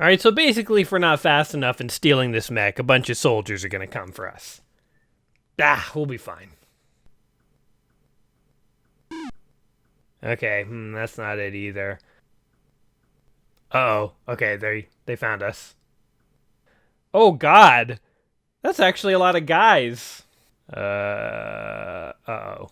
Alright, so basically if we're not fast enough in stealing this mech, a bunch of soldiers are gonna come for us. Ah, we'll be fine. Okay, that's not it either. Uh-oh. Okay, they found us. Oh god! That's actually a lot of guys. Uh-oh.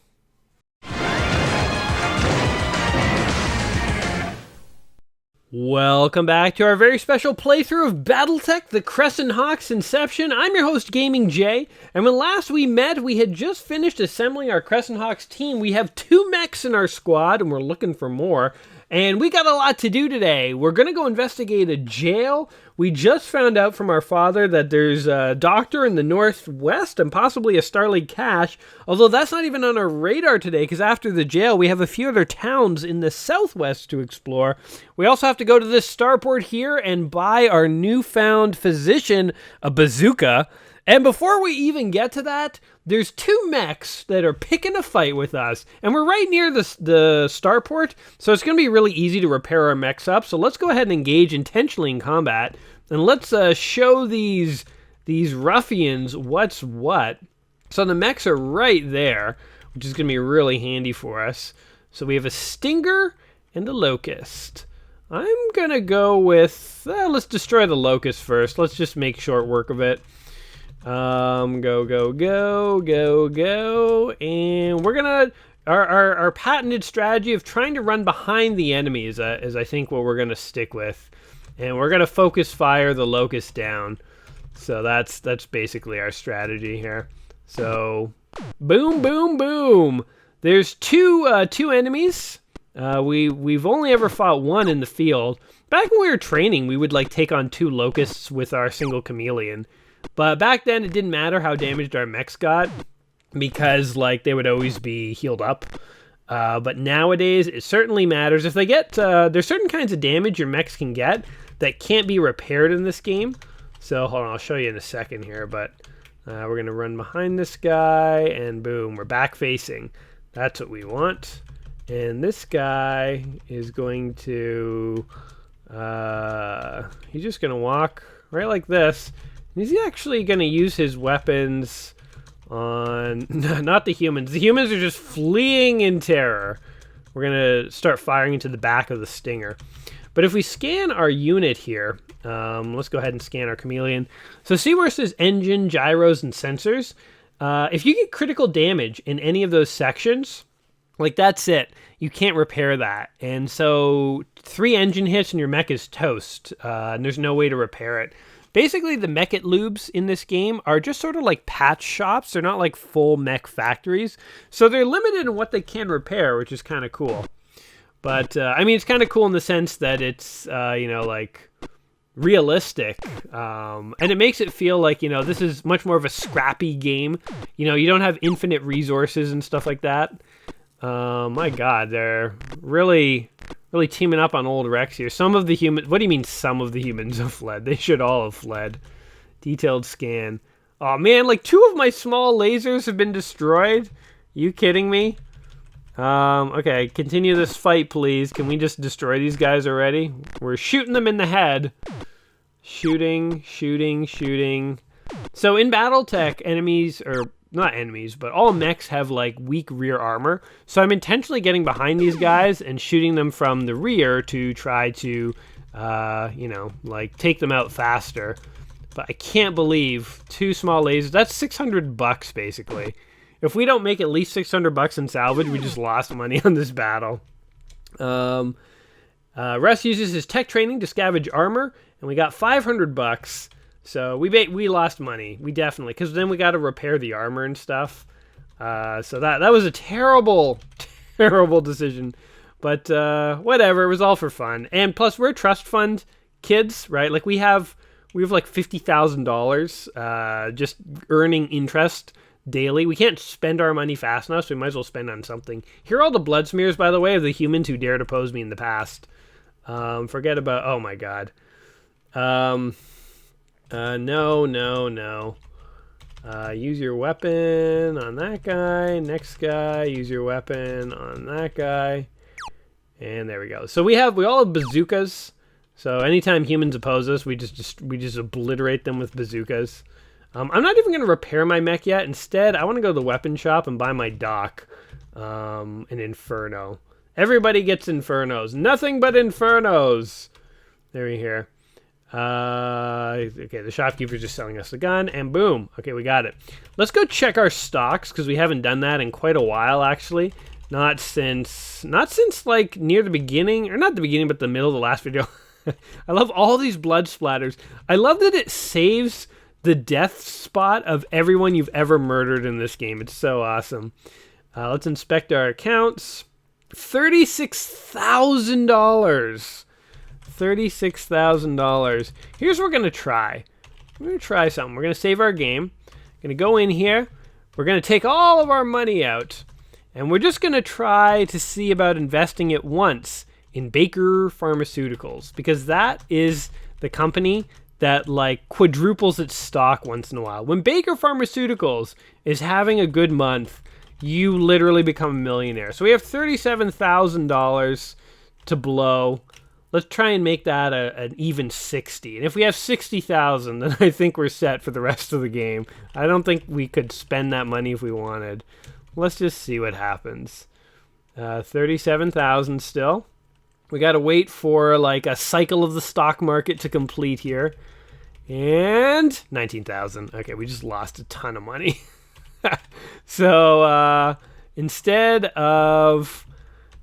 Welcome back to our very special playthrough of BattleTech, the Crescent Inception. I'm your host, Gaming Jay, and when last we met, we had just finished assembling our Crescent team. We have 2 mechs in our squad, and we're looking for more. And we got a lot to do today. We're going to go investigate a jail. We just found out from our father that there's a doctor in the northwest and possibly a Starleague cache, although that's not even on our radar today because after the jail, we have a few other towns in the southwest to explore. We also have to go to this starport here and buy our newfound physician a bazooka. And before we even get to that, there's 2 mechs that are picking a fight with us. And we're right near the starport, so it's going to be really easy to repair our mechs up. So let's go ahead and engage intentionally in combat. And let's show these ruffians what's what. So the mechs are right there, which is going to be really handy for us. So we have a Stinger and a Locust. I'm going to go with, let's destroy the Locust first. Let's just make short work of it. Go, and we're gonna, our patented strategy of trying to run behind the enemy is I think what we're gonna stick with, and we're gonna focus fire the Locust down. So that's basically our strategy here. So, boom, boom, boom. There's two enemies. We've only ever fought one in the field. Back when we were training, we would like take on 2 Locusts with our single chameleon. But back then, it didn't matter how damaged our mechs got because, like, they would always be healed up. But nowadays, it certainly matters. If they get, there's certain kinds of damage your mechs can get that can't be repaired in this game. So, hold on, I'll show you in a second here. But we're going to run behind this guy, and boom, we're back facing. That's what we want. And this guy is going to, he's just going to walk right like this. Is he actually going to use his weapons on... not the humans. The humans are just fleeing in terror. We're going to start firing into the back of the Stinger. But if we scan our unit here, let's go ahead and scan our chameleon. So see where it says engine, gyros, and sensors? If you get critical damage in any of those sections, like that's it. You can't repair that. And so 3 engine hits and your mech is toast. And there's no way to repair it. Basically, the mech lubes in this game are just sort of like patch shops. They're not like full mech factories. So they're limited in what they can repair, which is kind of cool. But, I mean, it's kind of cool in the sense that it's, you know, like, realistic. And it makes it feel like, you know, this is much more of a scrappy game. You know, you don't have infinite resources and stuff like that. My God, they're really teaming up on old Rex here. Some of the humans... What do you mean some of the humans have fled? They should all have fled. Detailed scan. Oh man, like 2 of my small lasers have been destroyed? You kidding me? Okay, continue this fight, please. Can we just destroy these guys already? We're shooting them in the head. Shooting. So in BattleTech, enemies... or not enemies, but all mechs have like weak rear armor. So I'm intentionally getting behind these guys and shooting them from the rear to try to, you know, like take them out faster. But I can't believe 2 small lasers. That's $600 basically. If we don't make at least $600 in salvage, we just lost money on this battle. Russ uses his tech training to scavenge armor, and we got $500. So we lost money. We definitely, because then we got to repair the armor and stuff. So that was a terrible decision. But whatever, it was all for fun. And plus, we're trust fund kids, right? Like we have like $50,000 just earning interest daily. We can't spend our money fast enough, so we might as well spend on something. Here are all the blood smears, by the way, of the humans who dared oppose me in the past. Forget about... Oh my God. No. Use your weapon on that guy. Next guy, use your weapon on that guy. And there we go. So we all have bazookas. So anytime humans oppose us, we just obliterate them with bazookas. I'm not even going to repair my mech yet. Instead, I want to go to the weapon shop and buy my dock, an Inferno. Everybody gets Infernos. Nothing but Infernos. There we hear. Okay, the shopkeeper's just selling us the gun, and boom. Okay, we got it. Let's go check our stocks, because we haven't done that in quite a while, actually. Not since like near the beginning, or not the beginning, but the middle of the last video. I love all these blood splatters. I love that it saves the death spot of everyone you've ever murdered in this game. It's so awesome. Let's inspect our accounts. $36,000. $36,000. Here's what we're going to try. We're going to try something. We're going to save our game. Going to go in here. We're going to take all of our money out. And we're just going to try to see about investing it once in Baker Pharmaceuticals. Because that is the company that like quadruples its stock once in a while. When Baker Pharmaceuticals is having a good month, you literally become a millionaire. So we have $37,000 to blow. Let's try and make that an even 60. And if we have 60,000, then I think we're set for the rest of the game. I don't think we could spend that money if we wanted. Let's just see what happens. 37,000 still. We got to wait for like a cycle of the stock market to complete here. And 19,000. Okay, we just lost a ton of money. So instead of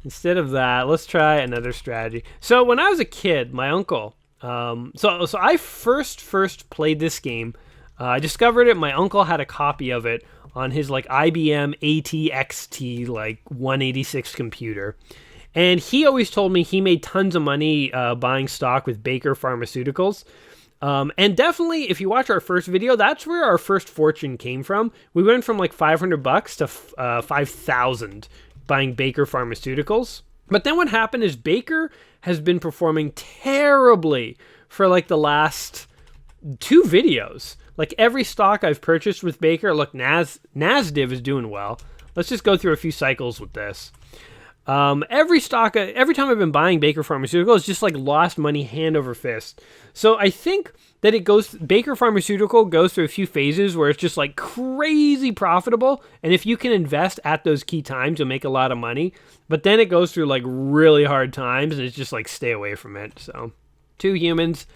that, let's try another strategy. So when I was a kid, my uncle, so I first played this game. I discovered it. My uncle had a copy of it on his like IBM ATXT like 186 computer. And he always told me he made tons of money buying stock with Baker Pharmaceuticals. And definitely, if you watch our first video, that's where our first fortune came from. We went from like $500 to 5,000 buying Baker Pharmaceuticals. But then what happened is Baker has been performing terribly for like the last 2 videos. Like every stock I've purchased with Baker, look, NASDIV is doing well. Let's just go through a few cycles with this. Every time I've been buying Baker Pharmaceutical, it's just like lost money hand over fist. So I think that Baker Pharmaceutical goes through a few phases where it's just like crazy profitable. And if you can invest at those key times, you'll make a lot of money. But then it goes through like really hard times and it's just like stay away from it. So 2 humans.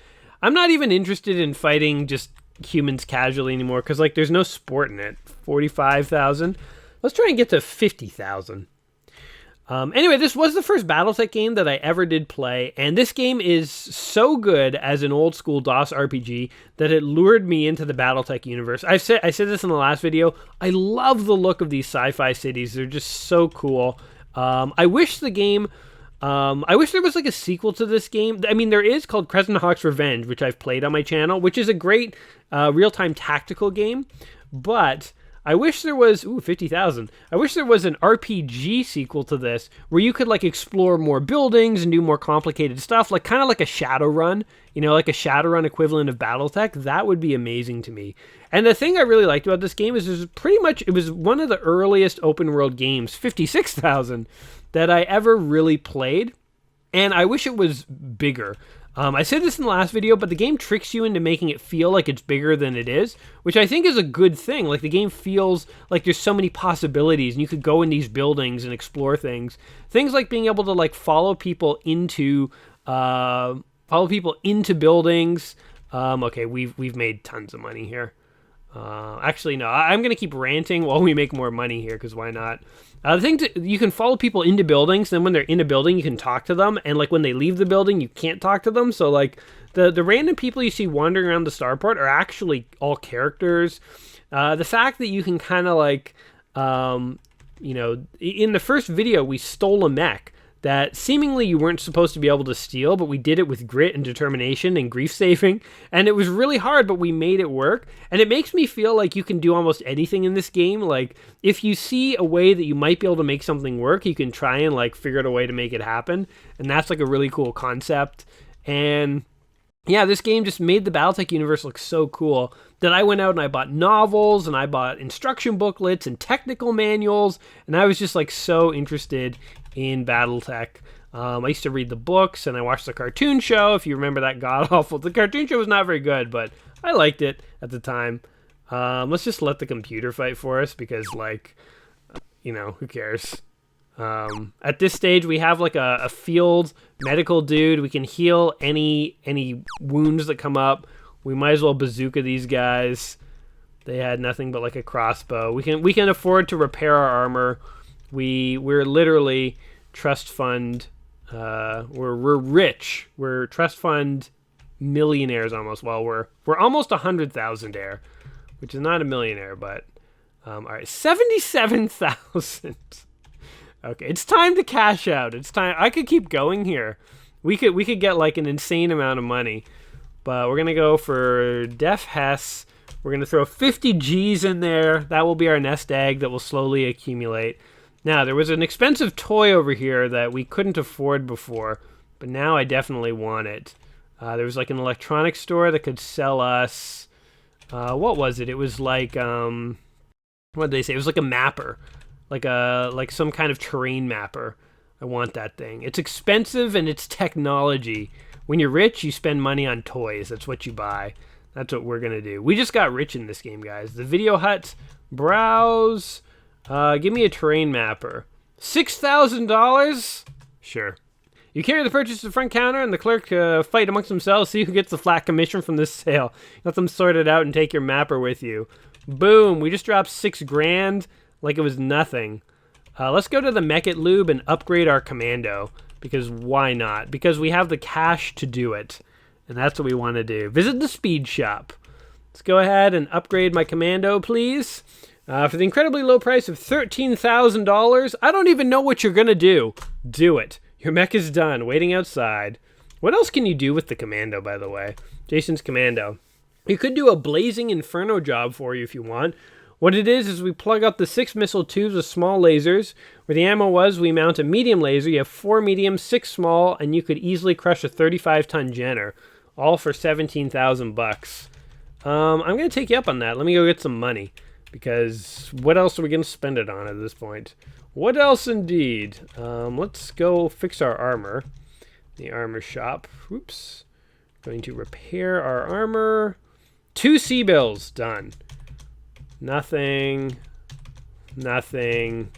I'm not even interested in fighting just humans casually anymore because like there's no sport in it. 45,000. Let's try and get to 50,000. Anyway, this was the first BattleTech game that I ever did play, and this game is so good as an old school DOS RPG that it lured me into the BattleTech universe. I said this in the last video. I love the look of these sci-fi cities. They're just so cool. I wish there was like a sequel to this game. I mean, there is called Crescent Hawk's Revenge, which I've played on my channel, which is a great real-time tactical game, but I wish there was, 50,000. I wish there was an RPG sequel to this where you could like explore more buildings and do more complicated stuff, like kind of like a Shadowrun, like a Shadowrun equivalent of BattleTech. That would be amazing to me. And the thing I really liked about this game is it was one of the earliest open world games, 56,000, that I ever really played. And I wish it was bigger. I said this in the last video, but the game tricks you into making it feel like it's bigger than it is, which I think is a good thing. Like the game feels like there's so many possibilities and you could go in these buildings and explore things. Things like being able to like follow people into buildings. Okay, we've made tons of money here. Actually, no, I'm going to keep ranting while we make more money here, because why not? You can follow people into buildings, then when they're in a building, you can talk to them, and like when they leave the building, you can't talk to them. So like the random people you see wandering around the starport are actually all characters. The fact that you can kind of like, in the first video, we stole a mech that seemingly you weren't supposed to be able to steal, but we did it with grit and determination and grief saving. And it was really hard, but we made it work. And it makes me feel like you can do almost anything in this game. Like, if you see a way that you might be able to make something work, you can try and like figure out a way to make it happen. And that's like a really cool concept. And yeah, this game just made the BattleTech universe look so cool that I went out and I bought novels and I bought instruction booklets and technical manuals. And I was just like so interested in BattleTech. I used to read the books, and I watched the cartoon show, if you remember that god-awful. The cartoon show was not very good, but I liked it at the time. Let's just let the computer fight for us, because, like, who cares? At this stage, we have, like, a field medical dude. We can heal any wounds that come up. We might as well bazooka these guys. They had nothing but, like, a crossbow. We can afford to repair our armor. We're literally trust fund. We're rich. We're trust fund millionaires almost. Well, we're almost 100,000-aire, which is not a millionaire, but all right, 77,000. Okay, it's time to cash out. It's time. I could keep going here. We could get like an insane amount of money, but we're gonna go for Def Hess. We're gonna throw 50 G's in there. That will be our nest egg that will slowly accumulate. Now, there was an expensive toy over here that we couldn't afford before, but now I definitely want it. There was like an electronics store that could sell us, what was it? It was like, what did they say? It was like a mapper, like some kind of terrain mapper. I want that thing. It's expensive and it's technology. When you're rich, you spend money on toys. That's what you buy. That's what we're going to do. We just got rich in this game, guys. The video hut, browse. Give me a terrain mapper. $6,000? Sure. You carry the purchase to the front counter and the clerk fight amongst themselves, see who gets the flat commission from this sale. Let them sort it out and take your mapper with you. Boom, we just dropped $6,000 like it was nothing. Let's go to the Mech It Lube and upgrade our commando, because why not? Because we have the cash to do it, and that's what we want to do. Visit the speed shop. Let's go ahead and upgrade my commando, please. For the incredibly low price of $13,000, I don't even know what you're going to do. Do it. Your mech is done, waiting outside. What else can you do with the commando, by the way? Jason's commando. You could do a blazing inferno job for you if you want. What it is we plug up the 6 missile tubes with small lasers. Where the ammo was, we mount a medium laser. You have 4 medium, 6 small, and you could easily crush a 35-ton Jenner. All for 17,000 bucks. I'm going to take you up on that. Let me go get some money. Because what else are we going to spend it on at this point? What else indeed? Let's go fix our armor. The armor shop. Oops. Going to repair our armor. 2 C-bills. Done. Nothing. Nothing.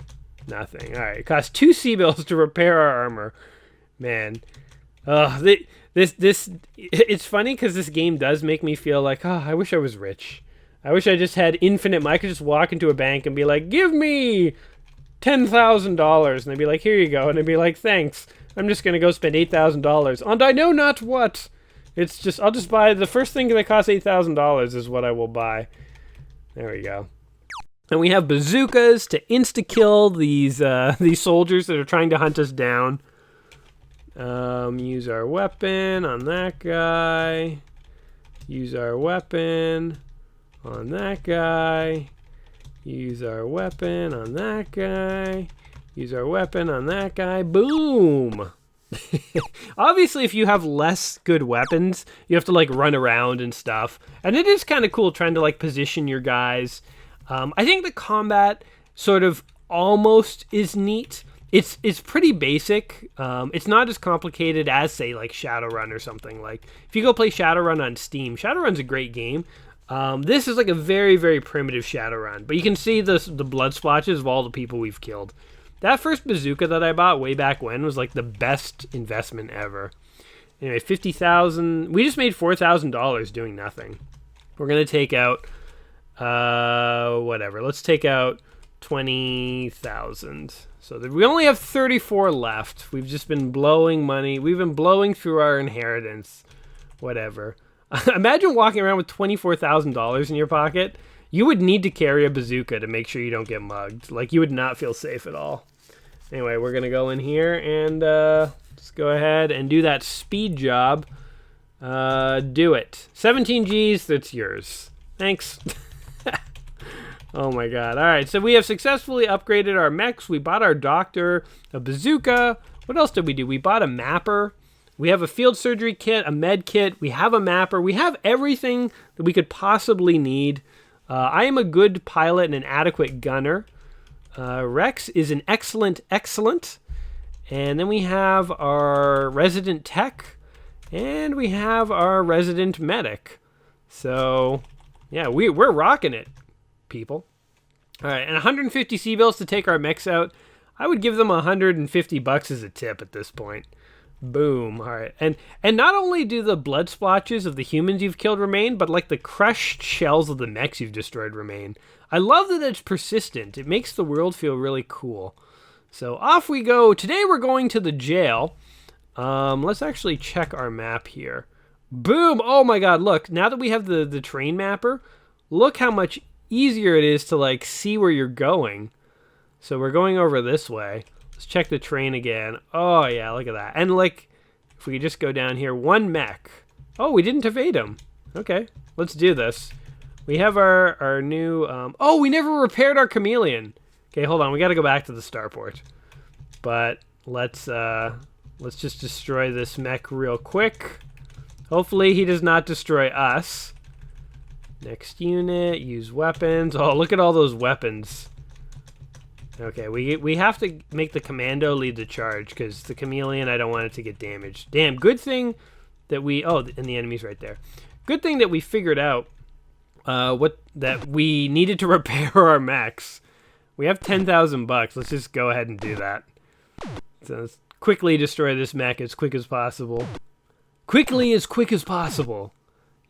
Nothing. Alright, it costs 2 C-bills to repair our armor. Man. It's funny because this game does make me feel like, I wish I was rich. I wish I just had infinite money. I could just walk into a bank and be like, give me $10,000. And they'd be like, here you go. And I'd be like, thanks. I'm just going to go spend $8,000. And I know not what. It's just, I'll just buy the first thing that costs $8,000 is what I will buy. There we go. And we have bazookas to insta-kill these soldiers that are trying to hunt us down. Use our weapon on that guy. Use our weapon on that guy. Use our weapon on that guy. Use our weapon on that guy. Boom! Obviously, if you have less good weapons, you have to, like, run around and stuff. And it is kind of cool trying to, like, position your guys. I think the combat sort of almost is neat. It's pretty basic. It's not as complicated as, say, like, Shadowrun or something. Like, if you go play Shadowrun on Steam, Shadowrun's a great game. This is like a very, very primitive Shadowrun, but you can see the blood splotches of all the people we've killed. That first bazooka that I bought way back when was like the best investment ever. Anyway, 50,000. We just made $4,000 doing nothing. We're gonna take out, whatever. Let's take out 20,000. So we only have 34 left. We've just been blowing money. We've been blowing through our inheritance. Whatever. Imagine walking around with $24,000 in your pocket. You would need to carry a bazooka to make sure you don't get mugged. Like, you would not feel safe at all. Anyway, we're going to go in here and let's go ahead and do that speed job. Do it. 17 G's, that's yours. Thanks. Oh my god. Alright, so we have successfully upgraded our mechs. We bought our doctor, a bazooka. What else did we do? We bought a mapper. We have a field surgery kit, a med kit. We have a mapper. We have everything that we could possibly need. I am a good pilot and an adequate gunner. Rex is an excellent. And then we have our resident tech, and we have our resident medic. So, yeah, we're rocking it, people. All right, and 150 C-bills to take our mechs out. I would give them $150 as a tip at this point. Boom. All right, and not only do the blood splotches of the humans you've killed remain, but like the crushed shells of the mechs you've destroyed remain. I love that it's persistent. It makes the world feel really cool. So off we go. Today we're going to the jail. Let's actually check our map here. Boom! Oh my god, look. Now that we have the train mapper, look how much easier it is to like see where you're going. So we're going over this way. Let's check the train again. Oh yeah, look at that. And like, if we just go down here, one mech. Oh, we didn't evade him. Okay, let's do this. We have our new... oh, we never repaired our chameleon. Okay, hold on. We got to go back to the starport. But let's just destroy this mech real quick. Hopefully he does not destroy us. Next unit, use weapons. Oh, look at all those weapons. Okay, we have to make the commando lead the charge because the chameleon, I don't want it to get damaged. Damn, good thing that we... Oh, and the enemy's right there. Good thing that we figured out that we needed to repair our mechs. We have $10,000. Let's just go ahead and do that. So let's quickly destroy this mech as quick as possible. Quickly as quick as possible.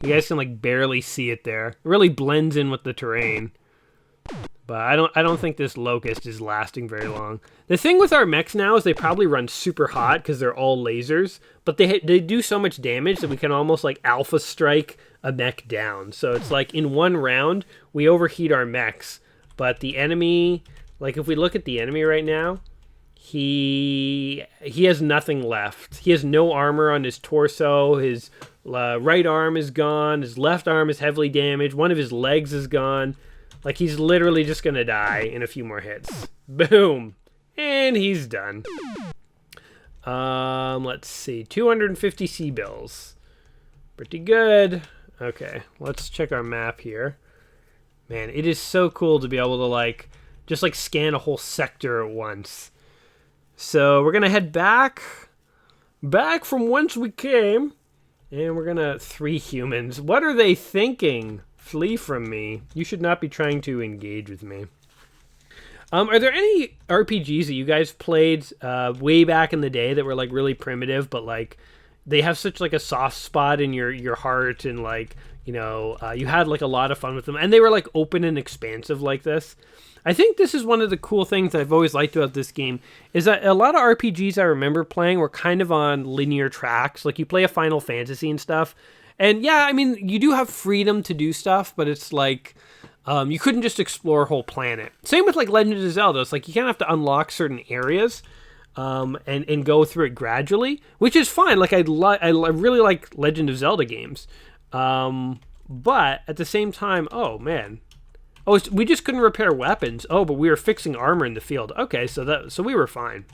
You guys can like barely see it there. It really blends in with the terrain. But I don't think this locust is lasting very long. The thing with our mechs now is they probably run super hot because they're all lasers, but they do so much damage that we can almost like alpha strike a mech down. So it's like in one round we overheat our mechs, but the enemy, like if we look at the enemy right now, he has nothing left. He has no armor on his torso. His right arm is gone. His left arm is heavily damaged. One of his legs is gone. Like, he's literally just going to die in a few more hits. Boom. And he's done. Let's see. 250 C-bills. Pretty good. Okay, let's check our map here. Man, it is so cool to be able to, like, just, like, scan a whole sector at once. So, we're going to head back from whence we came. And we're going to... 3 humans. What are they thinking? Flee from me. You should not be trying to engage with me. Are there any RPGs that you guys played way back in the day that were like really primitive, but like they have such like a soft spot in your heart, and like, you know, you had like a lot of fun with them, and they were like open and expansive like this? I think this is one of the cool things that I've always liked about this game, is that a lot of RPGs I remember playing were kind of on linear tracks. Like you play a Final Fantasy and stuff, and yeah, I mean, you do have freedom to do stuff, but it's like, you couldn't just explore a whole planet. Same with like Legend of Zelda. It's like you kind of have to unlock certain areas and go through it gradually, which is fine. Like I really like Legend of Zelda games. But at the same time, oh man. Oh, we just couldn't repair weapons. Oh, but we were fixing armor in the field. Okay, so we were fine.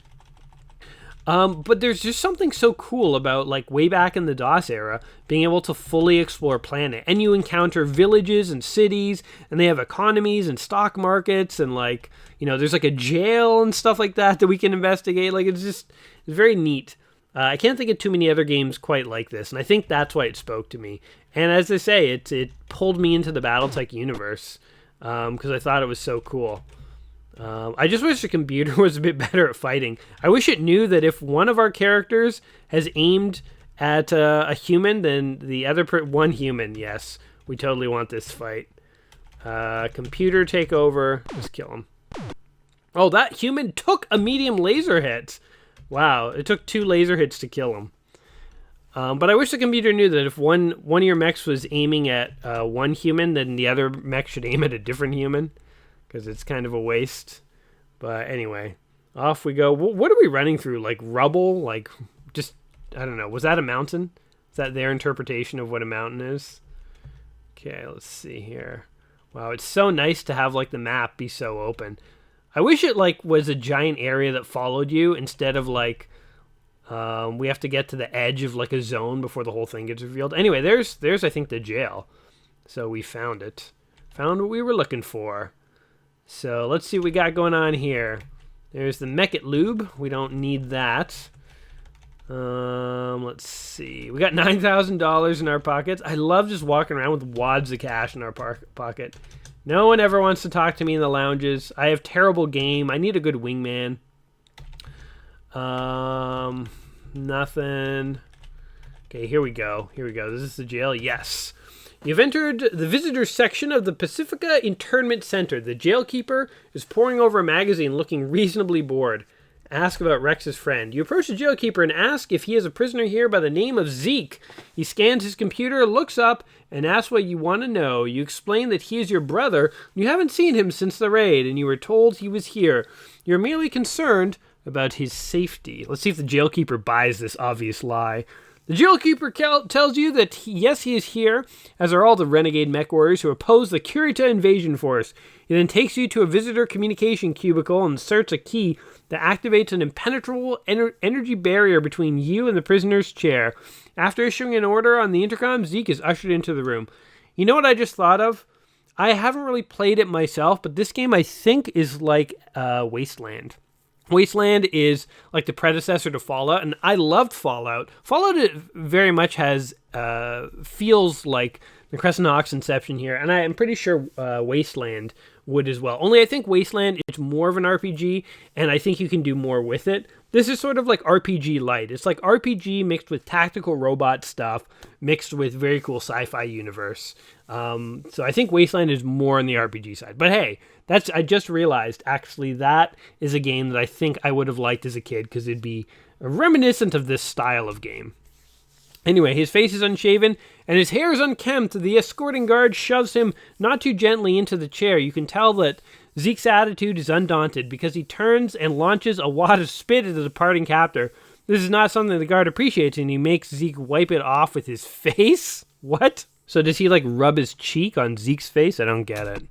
But there's just something so cool about, like, way back in the DOS era, being able to fully explore a planet. And you encounter villages and cities, and they have economies and stock markets, and, like, you know, there's, like, a jail and stuff like that we can investigate. Like, it's very neat. I can't think of too many other games quite like this, and I think that's why it spoke to me. And as I say, it pulled me into the BattleTech universe, because I thought it was so cool. I just wish the computer was a bit better at fighting. I wish it knew that if one of our characters has aimed at a human, then the other one human, yes, we totally want this fight. Computer take over. Just kill him. Oh, that human took a medium laser hit. Wow, it took 2 laser hits to kill him. But I wish the computer knew that if one of your mechs was aiming at one human, then the other mech should aim at a different human, because it's kind of a waste. But anyway, off we go. What are we running through? Like rubble? Like, just, I don't know. Was that a mountain? Is that their interpretation of what a mountain is? Okay, let's see here. Wow, it's so nice to have like the map be so open. I wish it like was a giant area that followed you instead of like we have to get to the edge of like a zone before the whole thing gets revealed. Anyway, there's I think the jail. So we found it. Found what we were looking for. So let's see what we got going on here. There's the mech it lube. We don't need that. Let's see. We got $9,000 in our pockets. I love just walking around with wads of cash in our pocket. No one ever wants to talk to me in the lounges. I have terrible game. I need a good wingman. Nothing. Okay, here we go. This is the jail. Yes. You've entered the visitors section of the Pacifica internment center. The jailkeeper is poring over a magazine looking reasonably bored. Ask about Rex's friend. You approach the jailkeeper and ask if he is a prisoner here by the name of Zeke. He scans his computer, looks up, and asks what you want to know. You explain that he is your brother. You haven't seen him since the raid, and you were told he was here. You're merely concerned about his safety. Let's see if the jailkeeper buys this obvious lie. The jailkeeper tells you that, yes, he is here, as are all the renegade mech warriors who oppose the Kuritan invasion force. He then takes you to a visitor communication cubicle and inserts a key that activates an impenetrable energy barrier between you and the prisoner's chair. After issuing an order on the intercom, Zeke is ushered into the room. You know what I just thought of? I haven't really played it myself, but this game I think is like Wasteland. Wasteland is like the predecessor to Fallout, and I loved Fallout. Fallout very much has feels like the Crescent Inception here, and I am pretty sure Wasteland would as well. Only I think Wasteland is more of an RPG, and I think you can do more with it. This is sort of like RPG light. It's like RPG mixed with tactical robot stuff, mixed with very cool sci-fi universe. So I think Wasteland is more on the RPG side. But hey, I just realized, actually, that is a game that I think I would have liked as a kid, because it'd be reminiscent of this style of game. Anyway, his face is unshaven, and his hair is unkempt. The escorting guard shoves him not too gently into the chair. You can tell that Zeke's attitude is undaunted, because he turns and launches a wad of spit at the departing captor. This is not something the guard appreciates, and he makes Zeke wipe it off with his face? What? So does he, like, rub his cheek on Zeke's face? I don't get it.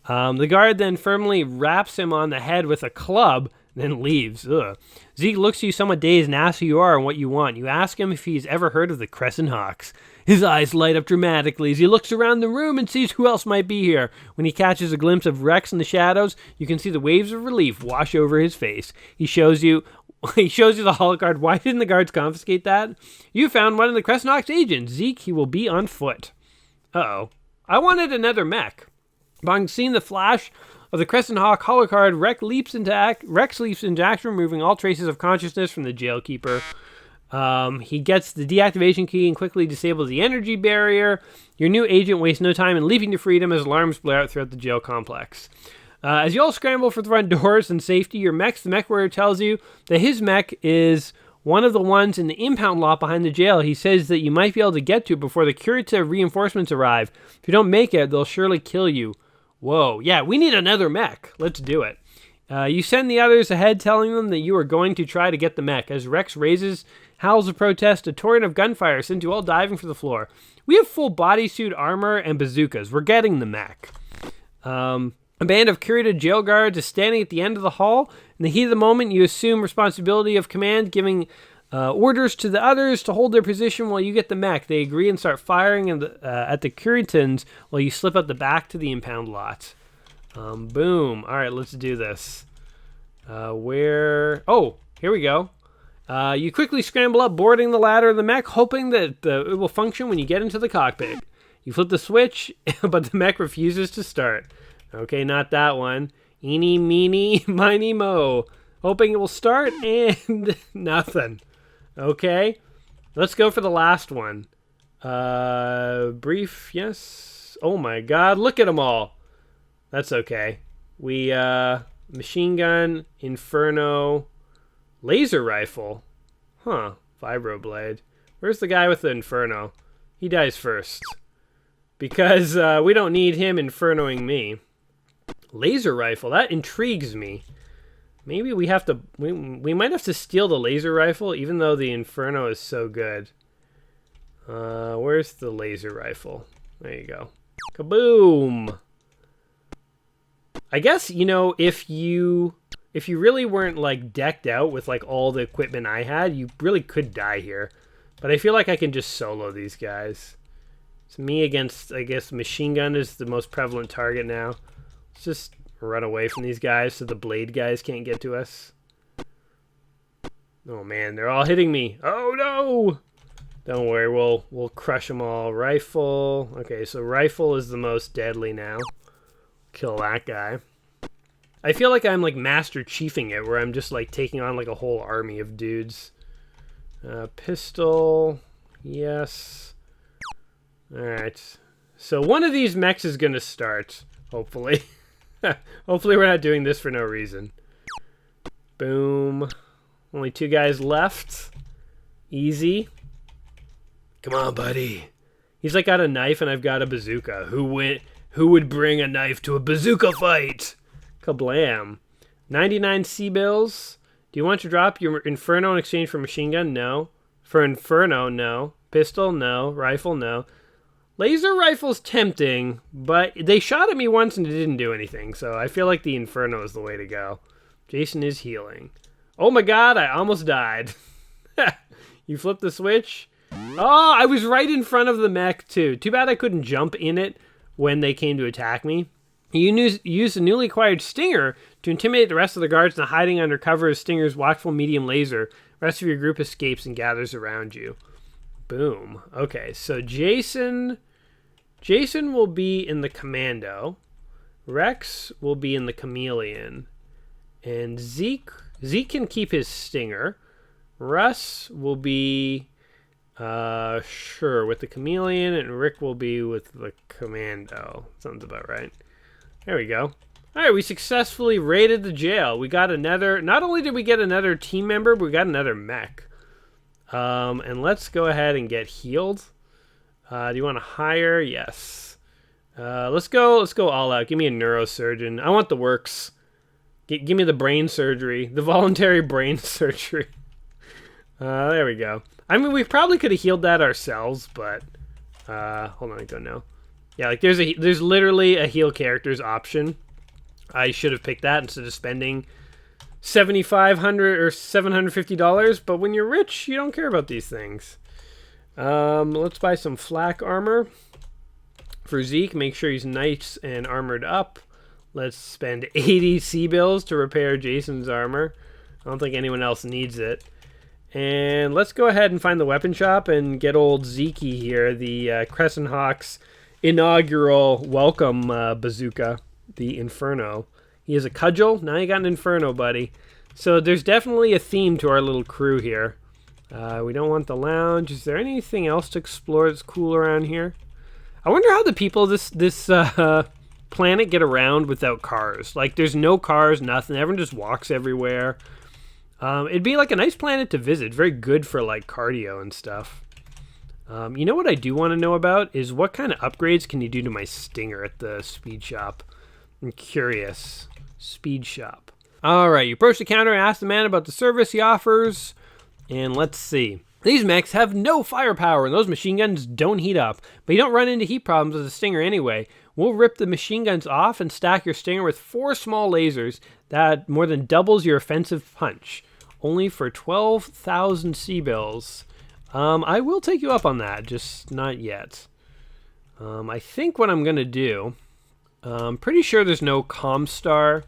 The guard then firmly raps him on the head with a club, then leaves. Ugh. Zeke looks at you somewhat dazed and asks who you are and what you want. You ask him if he's ever heard of the Crescent Hawks. His eyes light up dramatically as he looks around the room and sees who else might be here. When he catches a glimpse of Rex in the shadows, you can see the waves of relief wash over his face. He shows you the holo card. Why didn't the guards confiscate that? You found one of the Crescent Hawks agents. Zeke, he will be on foot. Uh-oh. I wanted another mech. Upon seeing the flash of the Crescent Hawk holocard, Rex leaps into action, removing all traces of consciousness from the jailkeeper. He gets the deactivation key and quickly disables the energy barrier. Your new agent wastes no time in leaping to freedom as alarms blare out throughout the jail complex. As you all scramble for the front doors and safety, the mech warrior tells you that his mech is one of the ones in the impound lot behind the jail. He says that you might be able to get to it before the Kuritan reinforcements arrive. If you don't make it, they'll surely kill you. Whoa, yeah, we need another mech. Let's do it. You send the others ahead, telling them that you are going to try to get the mech. As Rex raises howls of protest, a torrent of gunfire sends you all diving for the floor. We have full bodysuit armor and bazookas. We're getting the mech. A band of Kuritan jail guards is standing at the end of the hall. In the heat of the moment, you assume responsibility of command, giving orders to the others to hold their position while you get the mech. They agree and start firing at the Kuritans while you slip out the back to the impound lot. Boom. All right, let's do this. Oh, here we go. You quickly scramble up, boarding the ladder of the mech, hoping that it will function when you get into the cockpit. You flip the switch, but the mech refuses to start. Okay, not that one. Eeny, meeny, miny, mo. Hoping it will start, and nothing. Okay, let's go for the last one. Brief, yes. Oh my god, look at them all. That's okay. We, machine gun, inferno, laser rifle. Huh, vibroblade. Where's the guy with the inferno? He dies first. Because, we don't need him infernoing me. Laser rifle, that intrigues me. Maybe we have to... We might have to steal the laser rifle, even though the Inferno is so good. Where's the laser rifle? There you go. Kaboom! I guess, you know, if you really weren't, like, decked out with, like, all the equipment I had, you really could die here. But I feel like I can just solo these guys. It's me against, I guess, machine gun is the most prevalent target now. Let's just run away from these guys so the blade guys can't get to us. Oh man, they're all hitting me. Oh no! Don't worry, we'll crush them all. Rifle. Okay, so rifle is the most deadly now. Kill that guy. I feel like I'm like Master Chiefing it, where I'm just like taking on like a whole army of dudes. Pistol. Yes. Alright. So one of these mechs is going to start, hopefully. Hopefully we're not doing this for no reason. Boom. Only 2 guys left. Easy. Come on, buddy. He's like got a knife and I've got a bazooka. Who would bring a knife to a bazooka fight? Kablam. 99 C-bills. Do you want to drop your Inferno in exchange for machine gun? No. For Inferno, no. Pistol, no. Rifle, no. Laser rifle's tempting, but they shot at me once and it didn't do anything, so I feel like the Inferno is the way to go. Jason is healing. Oh my god, I almost died. You flipped the switch? Oh, I was right in front of the mech, too. Too bad I couldn't jump in it when they came to attack me. You use the newly acquired Stinger to intimidate the rest of the guards and hiding under cover of Stinger's watchful medium laser. The rest of your group escapes and gathers around you. Boom. Okay, so Jason will be in the Commando. Rex will be in the Chameleon. And Zeke can keep his Stinger. Russ will be sure with the Chameleon, and Rick will be with the Commando. Sounds about right. There we go. Alright, we successfully raided the jail. We got another, not only did we get another team member, but we got another mech. And let's go ahead and get healed. Do you want to hire? Yes. Let's go all out. Give me a neurosurgeon. I want the works. Give me the brain surgery. The voluntary brain surgery. There we go. I mean, we probably could have healed that ourselves, but hold on, I don't know. Yeah, like there's literally a heal characters option. I should have picked that instead of spending $7,500 or $750. But when you're rich, you don't care about these things. Let's buy some flak armor for Zeke. Make sure he's nice and armored up. Let's spend 80 C-bills to repair Jason's armor. I don't think anyone else needs it. And let's go ahead and find the weapon shop and get old Zeke here, the Crescent Hawk's inaugural welcome bazooka, the Inferno. He has a cudgel. Now you got an Inferno, buddy. So there's definitely a theme to our little crew here. We don't want the lounge. Is there anything else to explore that's cool around here? I wonder how the people of this planet get around without cars. Like, there's no cars, nothing. Everyone just walks everywhere. It'd be like a nice planet to visit. Very good for like cardio and stuff. You know what I do want to know about is what kind of upgrades can you do to my Stinger at the speed shop? I'm curious. Speed shop. All right, you approach the counter and ask the man about the service he offers. And let's see. These mechs have no firepower and those machine guns don't heat up. But you don't run into heat problems with the Stinger anyway. We'll rip the machine guns off and stack your Stinger with 4 small lasers that more than doubles your offensive punch. Only for 12,000 C-bills. I will take you up on that, just not yet. I think what I'm going to do, I'm pretty sure there's no Comstar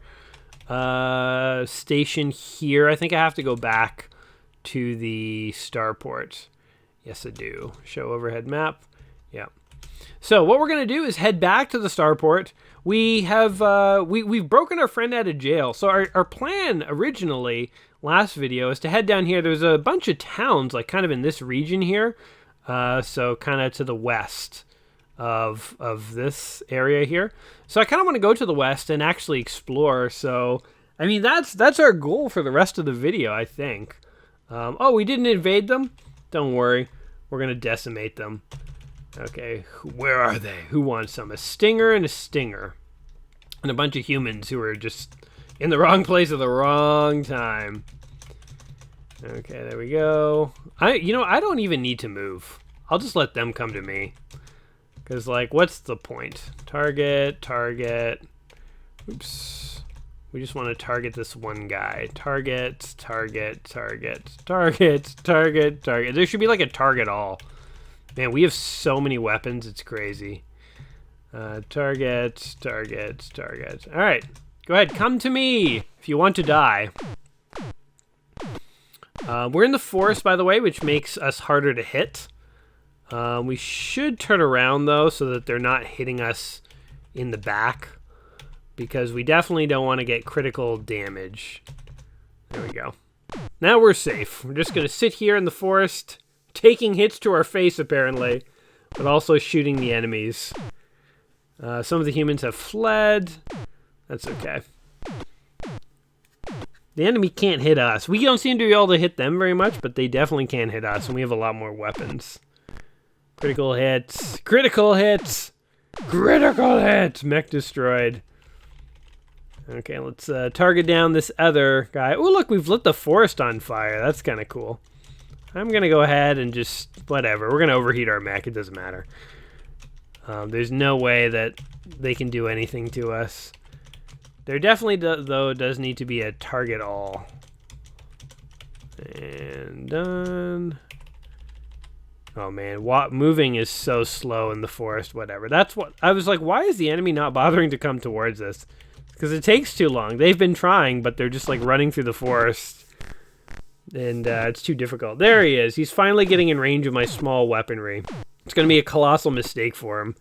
station here. I think I have to go back to the starport. Yes, I do. Show overhead map. Yeah. So what we're going to do is head back to the starport. We have we've broken our friend out of jail. So our plan originally, last video, is to head down here. There's a bunch of towns like kind of in this region here. So kind of to the west of this area here. So I kind of want to go to the west and actually explore. So I mean that's our goal for the rest of the video, I think. Oh, we didn't invade them? Don't worry. We're going to decimate them. Okay, where are they? Who wants some? A Stinger and a Stinger. And a bunch of humans who are just in the wrong place at the wrong time. Okay, there we go. I don't even need to move. I'll just let them come to me. Because, like, what's the point? Target. Oops. We just want to target this one guy. Target. There should be like a target all. Man, we have so many weapons, it's crazy. Target. All right. Go ahead, come to me if you want to die. We're in the forest, by the way, which makes us harder to hit. We should turn around, though, so that they're not hitting us in the back, because we definitely don't want to get critical damage. There we go. Now we're safe. We're just going to sit here in the forest, taking hits to our face, apparently, but also shooting the enemies. Some of the humans have fled. That's okay. The enemy can't hit us. We don't seem to be able to hit them very much, but they definitely can't hit us, and we have a lot more weapons. Critical hits. Critical hits. Critical hits. Mech destroyed. Okay, let's target down this other guy. Oh, look, we've lit the forest on fire. That's kind of cool. I'm going to go ahead and just, whatever. We're going to overheat our mech. It doesn't matter. There's no way that they can do anything to us. There definitely, though, does need to be a target all. And done. Oh, man. Moving is so slow in the forest. Whatever. That's what... I was like, why is the enemy not bothering to come towards us? Because it takes too long. They've been trying, but they're just, like, running through the forest. And it's too difficult. There he is. He's finally getting in range of my small weaponry. It's going to be a colossal mistake for him,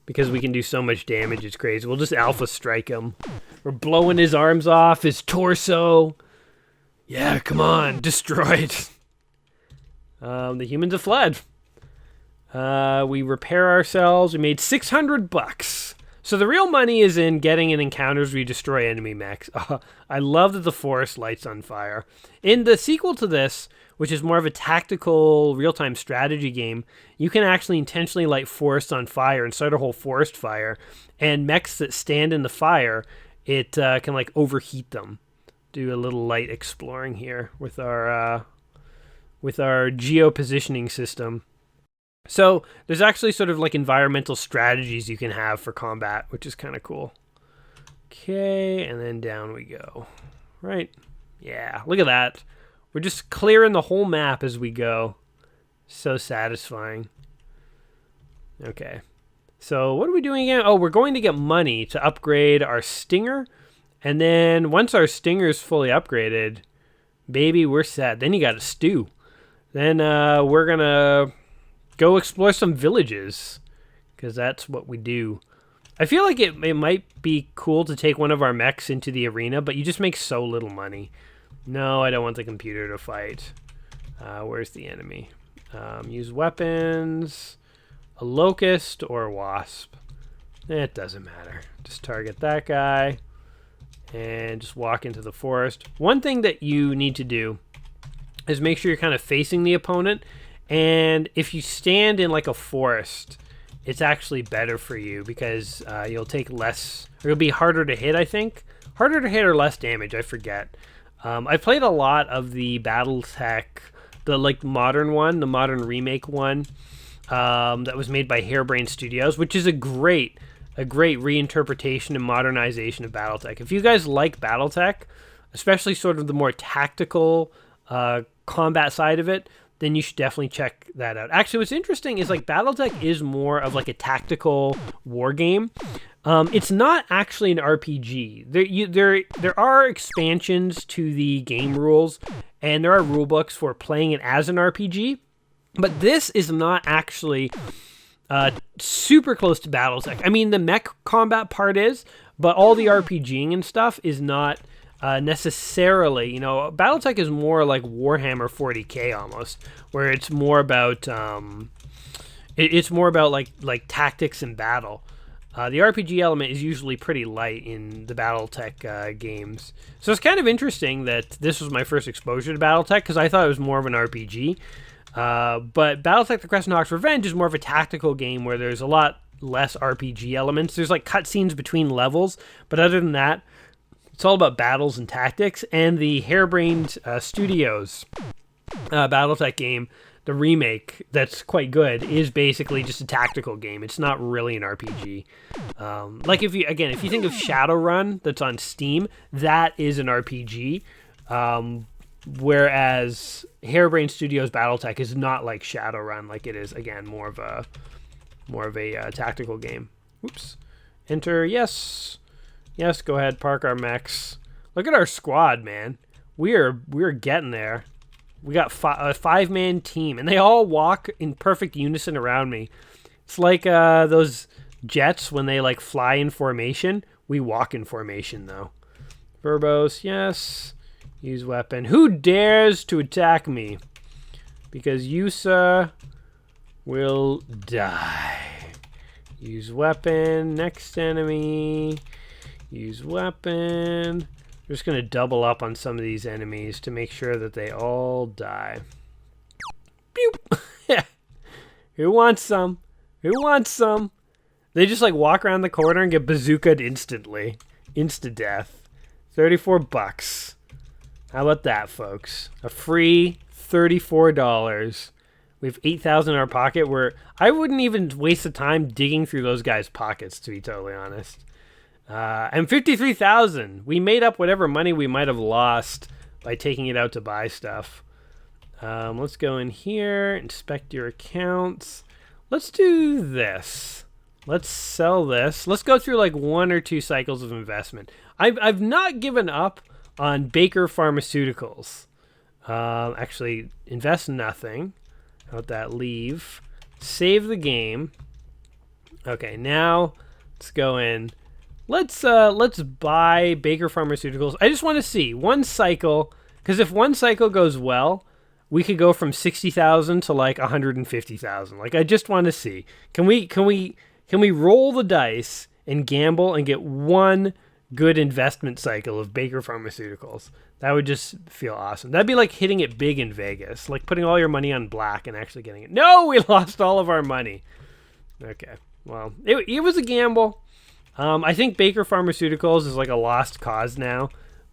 because we can do so much damage. It's crazy. We'll just alpha strike him. We're blowing his arms off, his torso. Yeah, come on. Destroyed. The humans have fled. We repair ourselves. We made $600. So the real money is in getting in encounters where you destroy enemy mechs. I love that the forest lights on fire. In the sequel to this, which is more of a tactical real-time strategy game, you can actually intentionally light forests on fire and start a whole forest fire. And mechs that stand in the fire, it can like overheat them. Do a little light exploring here with our geo-positioning system. So there's actually sort of like environmental strategies you can have for combat, which is kind of cool. Okay, and then down we go. Right. Yeah, look at that. We're just clearing the whole map as we go. So satisfying. Okay. So what are we doing again? Oh, we're going to get money to upgrade our Stinger. And then once our Stinger is fully upgraded, baby, we're set. Then you got to stew. Then we're going to go explore some villages, because that's what we do. I feel like it might be cool to take one of our mechs into the arena, but you just make so little money. No, I don't want the computer to fight. Where's the enemy? Use weapons, a locust, or a wasp. It doesn't matter. Just target that guy and just walk into the forest. One thing that you need to do is make sure you're kind of facing the opponent. And if you stand in like a forest, it's actually better for you, because you'll take less, or it'll be harder to hit, I think. Harder to hit or less damage, I forget. I played a lot of the BattleTech, the like modern one, the modern remake one, that was made by Harebrained Studios, which is a great reinterpretation and modernization of BattleTech. If you guys like BattleTech, especially sort of the more tactical combat side of it, then you should definitely check that out. Actually, what's interesting is like BattleTech is more of like a tactical war game. It's not actually an RPG. There are expansions to the game rules, and there are rule books for playing it as an RPG. But this is not actually super close to BattleTech. I mean, the mech combat part is, but all the RPGing and stuff is not necessarily. You know, BattleTech is more like Warhammer 40k almost, where it's more about it's more about like tactics and battle. The RPG element is usually pretty light in the BattleTech games. So it's kind of interesting that this was my first exposure to BattleTech, because I thought it was more of an RPG. But BattleTech the Crescent Hawk's Revenge is more of a tactical game where there's a lot less RPG elements. There's like cutscenes between levels, but other than that, it's all about battles and tactics. And the Harebrained Studios BattleTech game, the remake that's quite good, is basically just a tactical game. It's not really an RPG. Like if you think of Shadowrun that's on Steam, that is an RPG. Whereas Harebrained Studios BattleTech is not like Shadowrun, like it is again more of a tactical game. Oops. Enter, yes. Yes, go ahead, park our mechs. Look at our squad, man. We're getting there. We got a 5-man team, and they all walk in perfect unison around me. It's like those jets when they like fly in formation. We walk in formation, though. Verbose, yes. Use weapon. Who dares to attack me? Because you, sir, will die. Use weapon. Next enemy. Use weapon. I'm just going to double up on some of these enemies to make sure that they all die. Pew! Who wants some? Who wants some? They just like walk around the corner and get bazookaed instantly. Insta-death. 34 bucks. How about that, folks? A free $34. We have 8,000 in our pocket. I wouldn't even waste the time digging through those guys' pockets, to be totally honest. And 53,000. We made up whatever money we might have lost by taking it out to buy stuff. Let's go in here, inspect your accounts. Let's do this. Let's sell this. Let's go through like 1 or 2 cycles of investment. I've not given up on Baker Pharmaceuticals. Actually, invest nothing. How about that? Leave. Save the game. Okay, now let's go in. Let's buy Baker Pharmaceuticals. I just want to see one cycle, because if one cycle goes well, we could go from 60,000 to like 150,000. Like I just want to see. Can we roll the dice and gamble and get one good investment cycle of Baker Pharmaceuticals? That would just feel awesome. That'd be like hitting it big in Vegas, like putting all your money on black and actually getting it. No, we lost all of our money. Okay, well, it was a gamble. I think Baker Pharmaceuticals is like a lost cause now,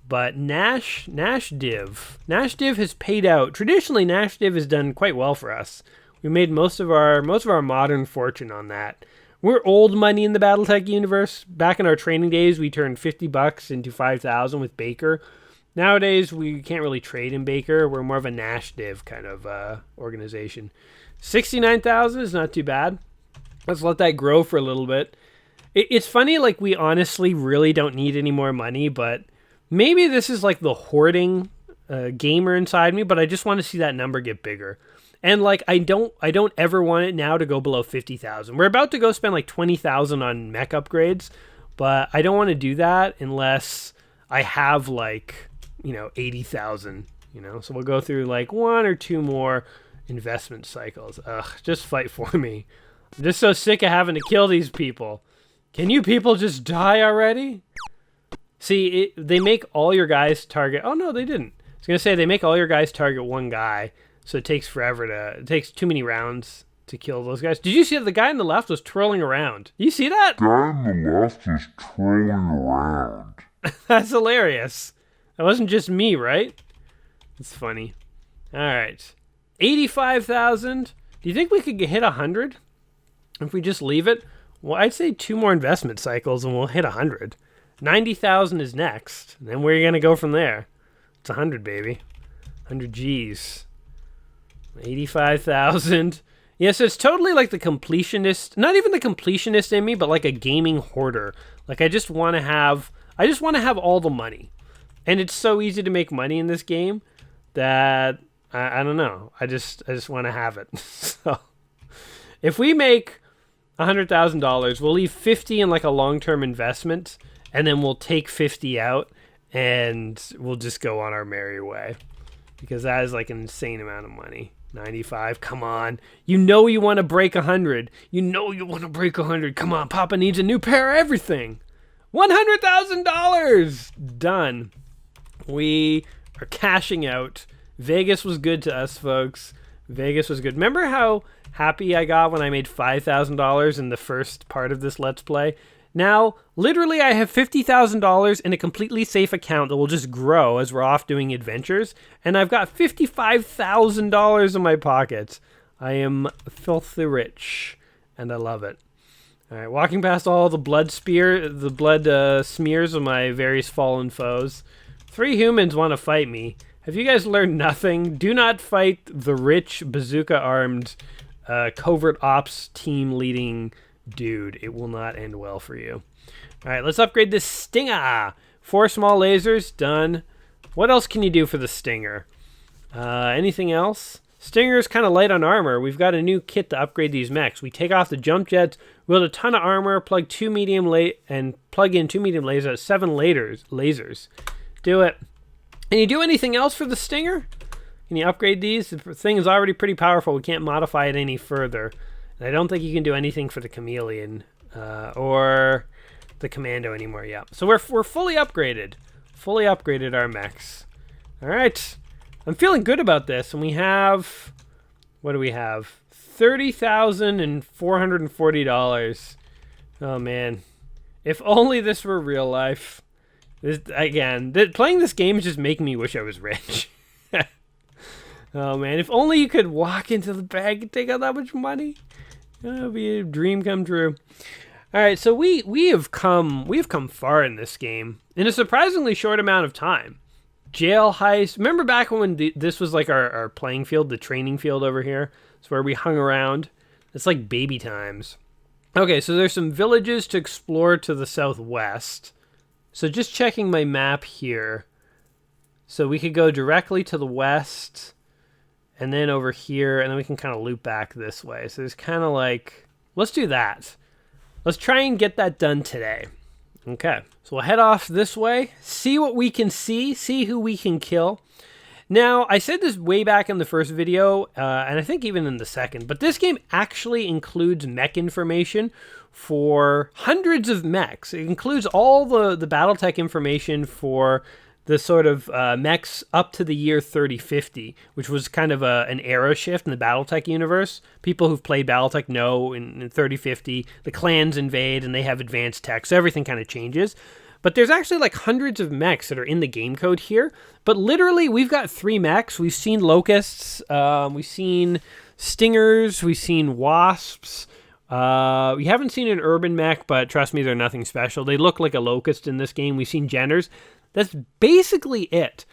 but Nash Div has paid out. Traditionally, Nash Div has done quite well for us. We made most of our modern fortune on that. We're old money in the BattleTech universe. Back in our training days, we turned 50 bucks into 5,000 with Baker. Nowadays, we can't really trade in Baker. We're more of a Nash Div kind of organization. 69,000 is not too bad. Let's let that grow for a little bit. It's funny, like, we honestly really don't need any more money, but maybe this is like the hoarding gamer inside me, but I just want to see that number get bigger. And like, I don't ever want it now to go below 50,000. We're about to go spend like 20,000 on mech upgrades, but I don't want to do that unless I have like, 80,000, so we'll go through like 1 or 2 more investment cycles. Ugh, just fight for me. I'm just so sick of having to kill these people. Can you people just die already? See, they make all your guys target... Oh, no, they didn't. I was going to say, they make all your guys target one guy, so it takes forever to... It takes too many rounds to kill those guys. Did you see that the guy on the left was twirling around? You see that? The guy on the left was twirling around. That's hilarious. That wasn't just me, right? It's funny. All right. 85,000. Do you think we could hit 100 if we just leave it? Well, I'd say 2 more investment cycles and we'll hit 100. 90,000 is next. And then where are you going to go from there? It's 100, baby. 100 G's. 85,000. Yeah, so it's totally like the completionist. Not even the completionist in me, but like a gaming hoarder. Like I just want to have all the money. And it's so easy to make money in this game that I don't know. I just want to have it. So if we make $100,000, we'll leave 50 in like a long-term investment, and then we'll take 50 out, and we'll just go on our merry way, because that is like an insane amount of money. 95, come on. You want to break 100. You want to break 100. Come on, Papa needs a new pair of everything. $100,000! Done. We are cashing out. Vegas was good to us, folks. Vegas was good. Remember how happy I got when I made $5,000 in the first part of this Let's Play? Now, literally, I have $50,000 in a completely safe account that will just grow as we're off doing adventures, and I've got $55,000 in my pockets. I am filthy rich, and I love it. All right, walking past all the blood smears of my various fallen foes. 3 humans want to fight me. Have you guys learned nothing? Do not fight the rich bazooka-armed covert ops team leading dude, it will not end well for you. All right, let's upgrade this Stinger. 4 small lasers, done. What else can you do for the Stinger? Anything else? Stinger's kind of light on armor. We've got a new kit to upgrade these mechs. We take off the jump jets, wield a ton of armor, plug in 2 medium lasers at 7 lasers. Do it. Can you do anything else for the Stinger? Can you upgrade these? The thing is already pretty powerful. We can't modify it any further. And I don't think you can do anything for the Chameleon or the Commando anymore. Yeah. So we're fully upgraded. Fully upgraded our mechs. All right. I'm feeling good about this. And we have, what do we have? $30,440. Oh, man. If only this were real life. Playing this game is just making me wish I was rich. Oh, man. If only you could walk into the bank and take out that much money. That would be a dream come true. All right, so we have come far in this game in a surprisingly short amount of time. Jail heist. Remember back when this was like our playing field, the training field over here? It's where we hung around. It's like baby times. Okay, so there's some villages to explore to the southwest. So just checking my map here. So we could go directly to the west and then over here, and then we can kind of loop back this way. So there's kind of like, let's do that. Let's try and get that done today. Okay, so we'll head off this way, see what we can see who we can kill. Now, I said this way back in the first video, and I think even in the second, but this game actually includes mech information for hundreds of mechs. It includes all the BattleTech information for the sort of mechs up to the year 3050, which was kind of an era shift in the BattleTech universe. People who've played BattleTech know in 3050, the clans invade and they have advanced tech, so everything kind of changes. But there's actually like hundreds of mechs that are in the game code here. But literally, we've got 3 mechs. We've seen locusts, we've seen stingers, we've seen wasps. We haven't seen an urban mech, but trust me, they're nothing special. They look like a locust in this game. We've seen Jenners. That's basically it.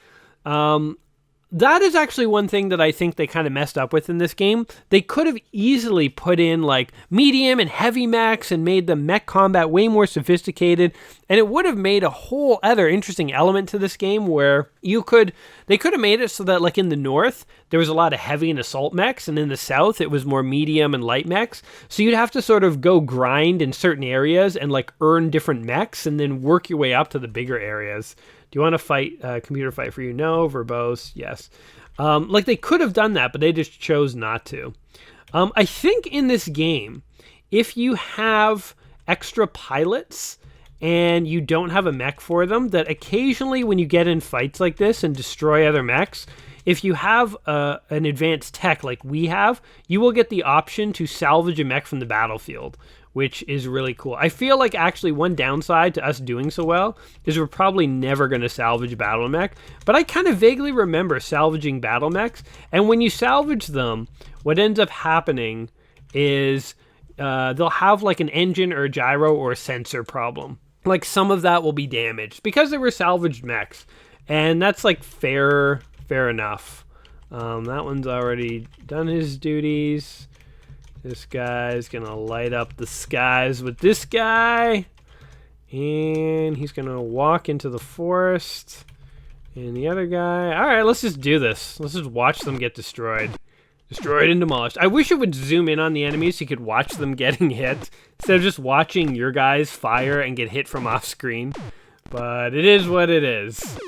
That is actually one thing that I think they kind of messed up with in this game. They could have easily put in like medium and heavy mechs and made the mech combat way more sophisticated, and it would have made a whole other interesting element to this game where they could have made it so that like in the north there was a lot of heavy and assault mechs, and in the south it was more medium and light mechs. So you'd have to sort of go grind in certain areas and like earn different mechs and then work your way up to the bigger areas. Do you want to fight, computer fight for you? No. Verbose? Yes. Like they could have done that, but they just chose not to. I think in this game, if you have extra pilots and you don't have a mech for them, that occasionally when you get in fights like this and destroy other mechs, if you have an advanced tech like we have, you will get the option to salvage a mech from the battlefield, which is really cool. I feel like actually one downside to us doing so well is we're probably never going to salvage battle mech, but I kind of vaguely remember salvaging battle mechs, and when you salvage them, what ends up happening is they'll have like an engine or a gyro or a sensor problem. Like some of that will be damaged because they were salvaged mechs, and that's like fair enough. That one's already done his duties. This guy's gonna light up the skies with this guy, and he's gonna walk into the forest. And the other guy, all right, let's just do this. Let's just watch them get destroyed and demolished. I wish it would zoom in on the enemies so you could watch them getting hit instead of just watching your guys fire and get hit from off screen. But it is what it is.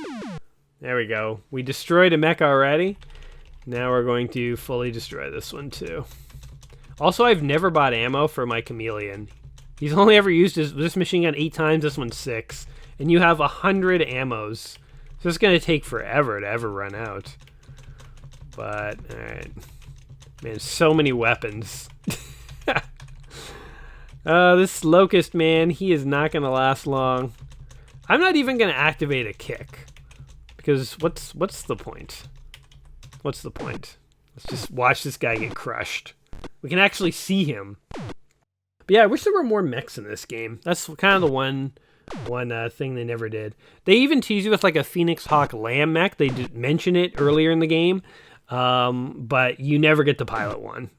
There we go. We destroyed a mech already. Now we're going to fully destroy this one too. Also, I've never bought ammo for my Chameleon. He's only ever used this machine gun 8 times, this one's 6. And you have 100 ammos. So it's going to take forever to ever run out. But, alright. Man, so many weapons. This locust, man, he is not going to last long. I'm not even going to activate a kick. Because what's the point? What's the point? Let's just watch this guy get crushed. We can actually see him. But yeah, I wish there were more mechs in this game. That's kind of the one thing they never did. They even tease you with like a Phoenix Hawk Lamb mech. They did mention it earlier in the game, but you never get to pilot one.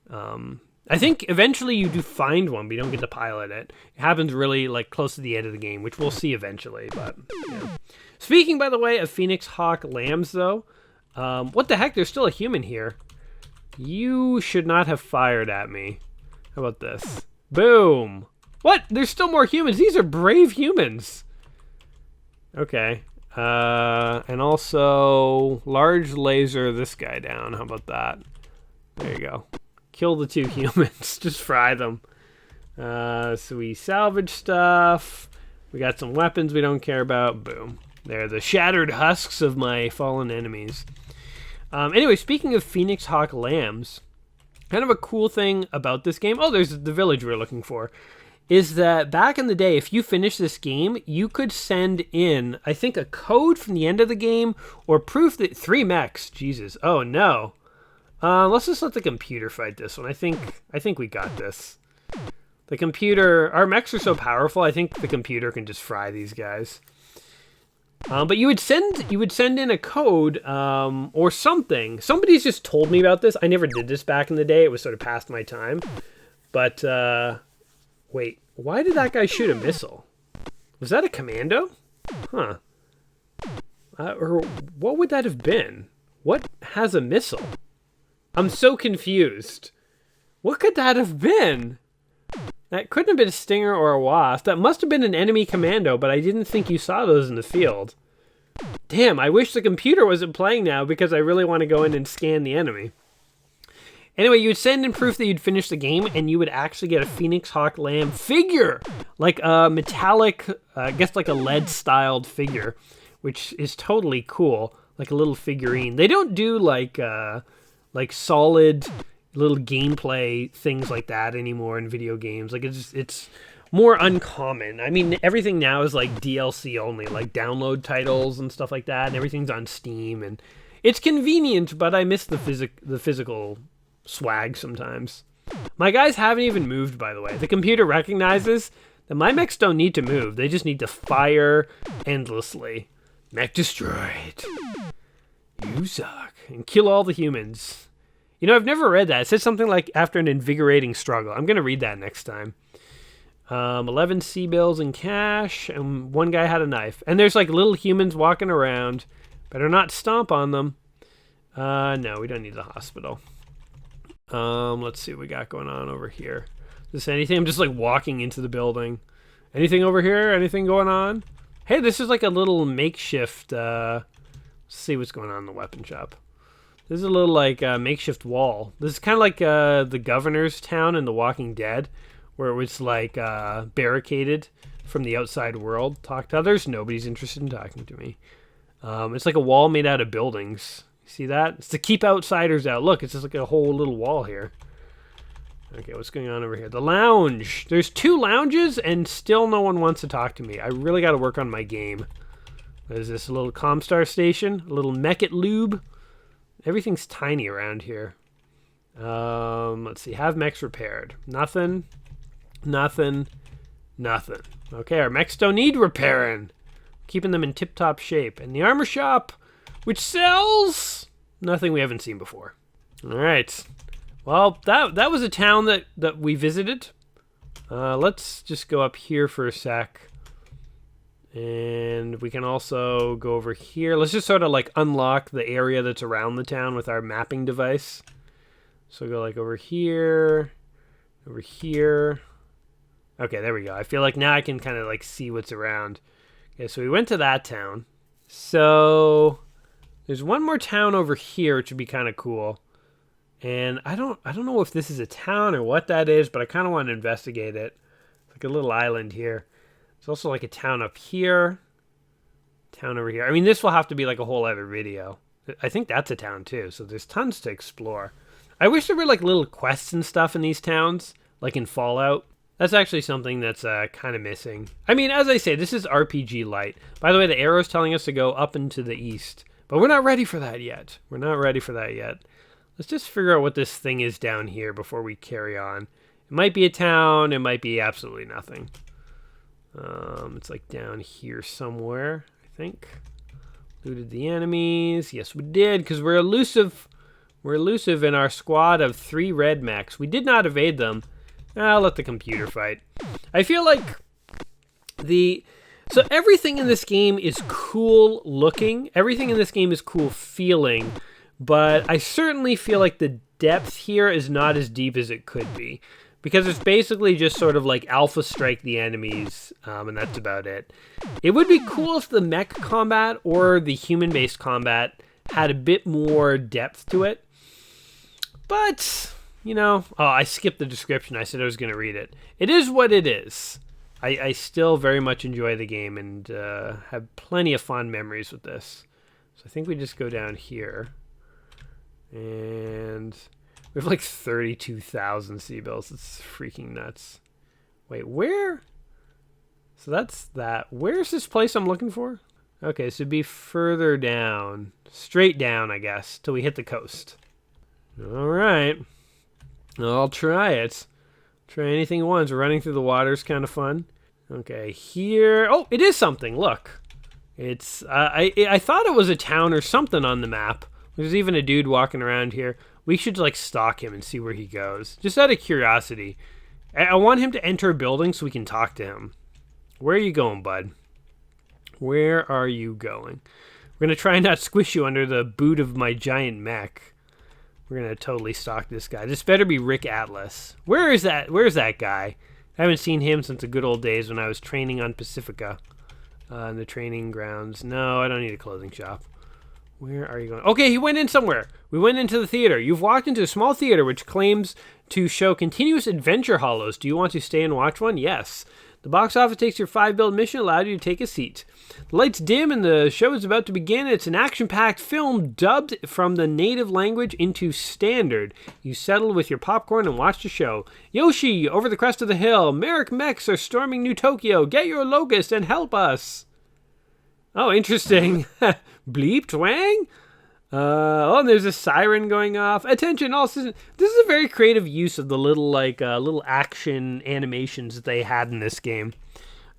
I think eventually you do find one, but you don't get to pilot it. It happens really like close to the end of the game, which we'll see eventually. But yeah. Speaking, by the way, of Phoenix Hawk lambs, though, what the heck? There's still a human here. You should not have fired at me. How about this? Boom. What? There's still more humans. These are brave humans. Okay. And also, large laser this guy down. How about that? There you go. Kill the 2 humans. Just fry them. So we salvage stuff. We got some weapons we don't care about. Boom. They're the shattered husks of my fallen enemies. Anyway, speaking of Phoenix Hawk lambs, kind of a cool thing about this game, oh, there's the village we're looking for, is that back in the day, if you finish this game, you could send in, I think, a code from the end of the game or proof that 3 mechs. Jesus. Oh, no. Let's just let the computer fight this one. I think we got this. The computer, our mechs are so powerful, I think the computer can just fry these guys. But you would send in a code or something. Somebody's just told me about this. I never did this back in the day. It was sort of past my time. But wait, why did that guy shoot a missile? Was that a commando? Huh. Or what would that have been? What has a missile? I'm so confused. What could that have been? That couldn't have been a Stinger or a Wasp. That must have been an enemy commando, but I didn't think you saw those in the field. Damn, I wish the computer wasn't playing now because I really want to go in and scan the enemy. Anyway, you would send in proof that you'd finished the game, and you would actually get a Phoenix Hawk lamb figure. Like a metallic, I guess like a lead-styled figure, which is totally cool. Like a little figurine. They don't do like solid little gameplay things like that anymore in video games. Like it's more uncommon. I mean, everything now is like DLC only, like download titles and stuff like that, and everything's on Steam, and it's convenient, but I miss the physical swag sometimes. My guys haven't even moved, by the way. The computer recognizes that my mechs don't need to move. They just need to fire endlessly. Mech destroyed. You suck. And kill all the humans. You know, I've never read that. It says something like, after an invigorating struggle. I'm going to read that next time. 11 C-bills in cash, and 1 guy had a knife. And there's like little humans walking around. Better not stomp on them. No, we don't need the hospital. Let's see what we got going on over here. Is this anything? I'm just like walking into the building. Anything over here? Anything going on? Hey, this is like a little makeshift, let's see what's going on in the weapon shop. This is a little like makeshift wall. This is kind of like the governor's town in The Walking Dead, where it was like barricaded from the outside world. Talk to others. Nobody's interested in talking to me. It's like a wall made out of buildings. You see that? It's to keep outsiders out. Look, it's just like a whole little wall here. Okay, what's going on over here? The lounge. There's 2 lounges, and still no one wants to talk to me. I really got to work on my game. There's this little Comstar station, a little mech lube. Everything's tiny around here. Let's see. Have mechs repaired. Nothing. Nothing. Nothing. Okay, our mechs don't need repairing. Keeping them in tip-top shape. And the armor shop, which sells nothing we haven't seen before. All right. Well, that was a town that we visited. Let's just go up here for a sec. And we can also go over here. Let's just sort of like unlock the area that's around the town with our mapping device. So go like over here, over here. Okay, there we go. I feel like now I can kind of like see what's around. Okay, so we went to that town. So there's one more town over here, which would be kind of cool. And I don't know if this is a town or what that is, but I kind of want to investigate it. It's like a little island here. There's also like a town up here. Town over here. I mean, this will have to be like a whole other video. I think that's a town too, so there's tons to explore. I wish there were like little quests and stuff in these towns, like in Fallout. That's actually something that's kind of missing. I mean, as I say, this is RPG light. By the way, the arrow's telling us to go up and to the east. But we're not ready for that yet. We're not ready for that yet. Let's just figure out what this thing is down here before we carry on. It might be a town. It might be absolutely nothing. It's like down here somewhere, I think. Looted the enemies. Yes, we did, because we're elusive. We're elusive in our squad of 3 red mechs. We did not evade them. I'll let the computer fight. I feel like so everything in this game is cool looking. Everything in this game is cool feeling. But I certainly feel like the depth here is not as deep as it could be. Because it's basically just sort of like alpha strike the enemies, and that's about it. It would be cool if the mech combat or the human-based combat had a bit more depth to it. But, you know, I skipped the description. I said I was going to read it. It is what it is. I still very much enjoy the game and have plenty of fond memories with this. So I think we just go down here. And we have like 32,000 C-bills. It's freaking nuts. Wait, where? So that's that. Where's this place I'm looking for? Okay, so it'd be further down. Straight down, I guess, till we hit the coast. All right. I'll try it. Try anything once. Running through the water is kind of fun. Okay, here. Oh, it is something. Look. It's, I thought it was a town or something on the map. There's even a dude walking around here. We should, like, stalk him and see where he goes. Just out of curiosity. I want him to enter a building so we can talk to him. Where are you going, bud? Where are you going? We're going to try and not squish you under the boot of my giant mech. We're going to totally stalk this guy. This better be Rick Atlas. Where is that? Where's that guy? I haven't seen him since the good old days when I was training on Pacifica. In the training grounds. No, I don't need a clothing shop. Where are you going? Okay, he went in somewhere. We went into the theater. You've walked into a small theater which claims to show continuous adventure hollows. Do you want to stay and watch one? Yes. The box office takes your 5 build mission, allowed you to take a seat. The lights dim and the show is about to begin. It's an action-packed film dubbed from the native language into standard. You settle with your popcorn and watch the show. Yoshi, over the crest of the hill. Merrick mechs are storming New Tokyo. Get your locust and help us. Oh, interesting. Bleep, twang? And there's a siren going off. Attention, all citizens. This is a very creative use of the little, little action animations that they had in this game.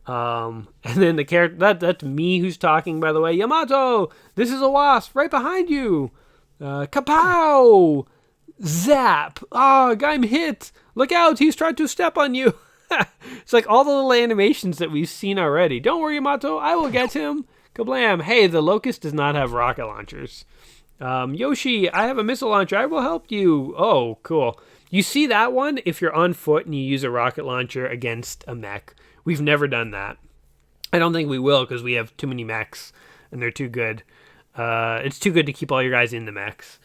And then the character, that's me who's talking, by the way. Yamato, this is a wasp right behind you. Kapow! Zap! Oh, I'm hit. Look out, he's trying to step on you. It's like all the little animations that we've seen already. Don't worry, Yamato, I will get him. Kablam. Hey, the Locust does not have rocket launchers. Yoshi, I have a missile launcher. I will help you. Oh, cool. You see that one if you're on foot and you use a rocket launcher against a mech. We've never done that. I don't think we will because we have too many mechs and they're too good. It's too good to keep all your guys in the mechs.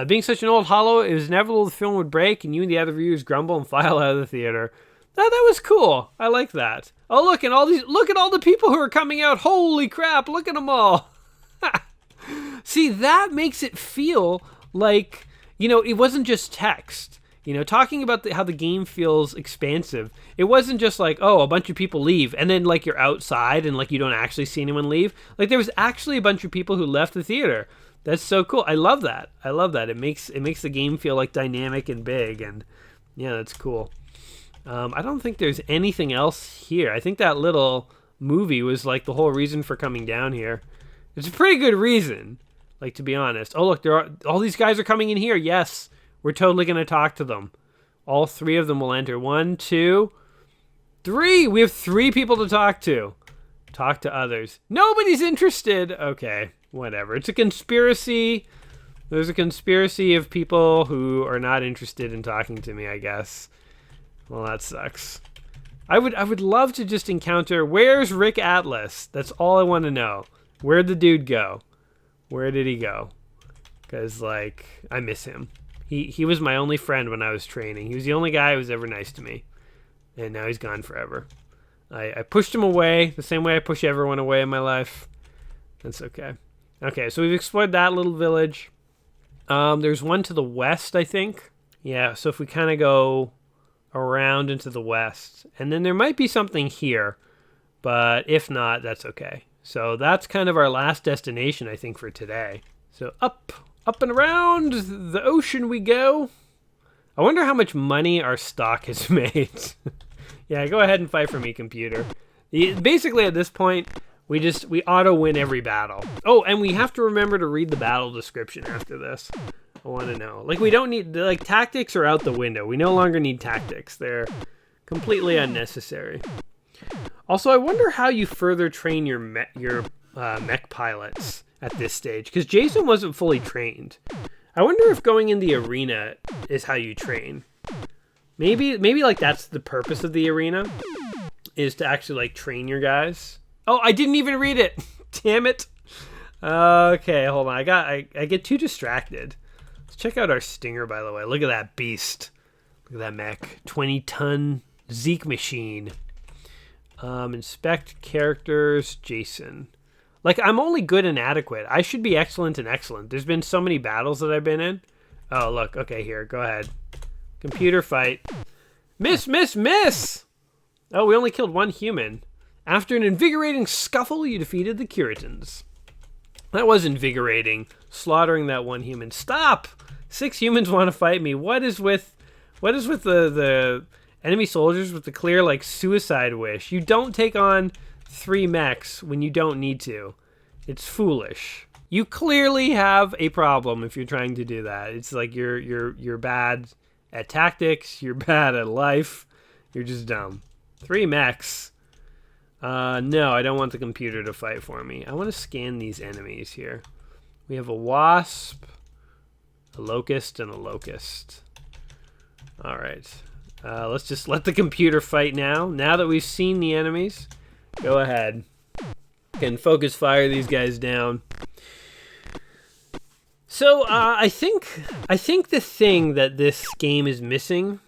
Being such an old hollow, it was inevitable the film would break and you and the other viewers grumble and file out of the theater. That was cool. I like that. Oh, look at all the people who are coming out. Holy crap, look at them all. See, that makes it feel like, it wasn't just text. Talking about how the game feels expansive. It wasn't just like, oh, a bunch of people leave and then like you're outside and like you don't actually see anyone leave. Like there was actually a bunch of people who left the theater. That's so cool. I love that. It makes the game feel like dynamic and big, and yeah, that's cool. I don't think there's anything else here. I think that little movie was like the whole reason for coming down here. It's a pretty good reason, like, to be honest. Oh, look, all these guys are coming in here. Yes, we're totally going to talk to them. All 3 of them will enter. 1, 2, 3. We have 3 people to talk to. Talk to others. Nobody's interested. Okay, whatever. It's a conspiracy. There's a conspiracy of people who are not interested in talking to me, I guess. Well, that sucks. I would love to just encounter, where's Rick Atlas? That's all I want to know. Where'd the dude go? Where did he go? Because, like, I miss him. He was my only friend when I was training. He was the only guy who was ever nice to me. And now he's gone forever. I pushed him away the same way I push everyone away in my life. That's okay. Okay, so we've explored that little village. There's one to the west, I think. Yeah, so if we kind of go around into the west, and then there might be something here, but if not, that's okay. So that's kind of our last destination, I think, for today. So up and around the ocean we go. I wonder how much money our stock has made. Yeah, go ahead and fight for me, computer. Basically, at this point, we auto win every battle. Oh, and we have to remember to read the battle description after this. I want to know. Like, we don't need... Like, tactics are out the window. We no longer need tactics. They're completely unnecessary. Also, I wonder how you further train your mech pilots at this stage. Because Jason wasn't fully trained. I wonder if going in the arena is how you train. Maybe like that's the purpose of the arena, is to actually like train your guys. Oh, I didn't even read it. Damn it. Okay, hold on. I get too distracted. Let's check out our Stinger, by the way. Look at that beast. Look at that mech. 20-ton Zeke machine. Inspect characters. Jason. Like, I'm only good and adequate. I should be excellent and excellent. There's been so many battles that I've been in. Oh, look. Okay, here. Go ahead. Computer fight. Miss, miss, miss! Oh, we only killed one human. After an invigorating scuffle, you defeated the Kuritans. That was invigorating. Slaughtering that one human. Stop! 6 humans want to fight me. What is with the enemy soldiers with the clear, like, suicide wish? You don't take on 3 mechs when you don't need to. It's foolish. You clearly have a problem if you're trying to do that. It's like you're bad at tactics. You're bad at life. You're just dumb. 3 mechs. No, I don't want the computer to fight for me. I want to scan these enemies here. We have a wasp, a locust, and a locust. All right. Let's just let the computer fight now. Now that we've seen the enemies, go ahead. Can focus fire these guys down. So I think the thing that this game is missing.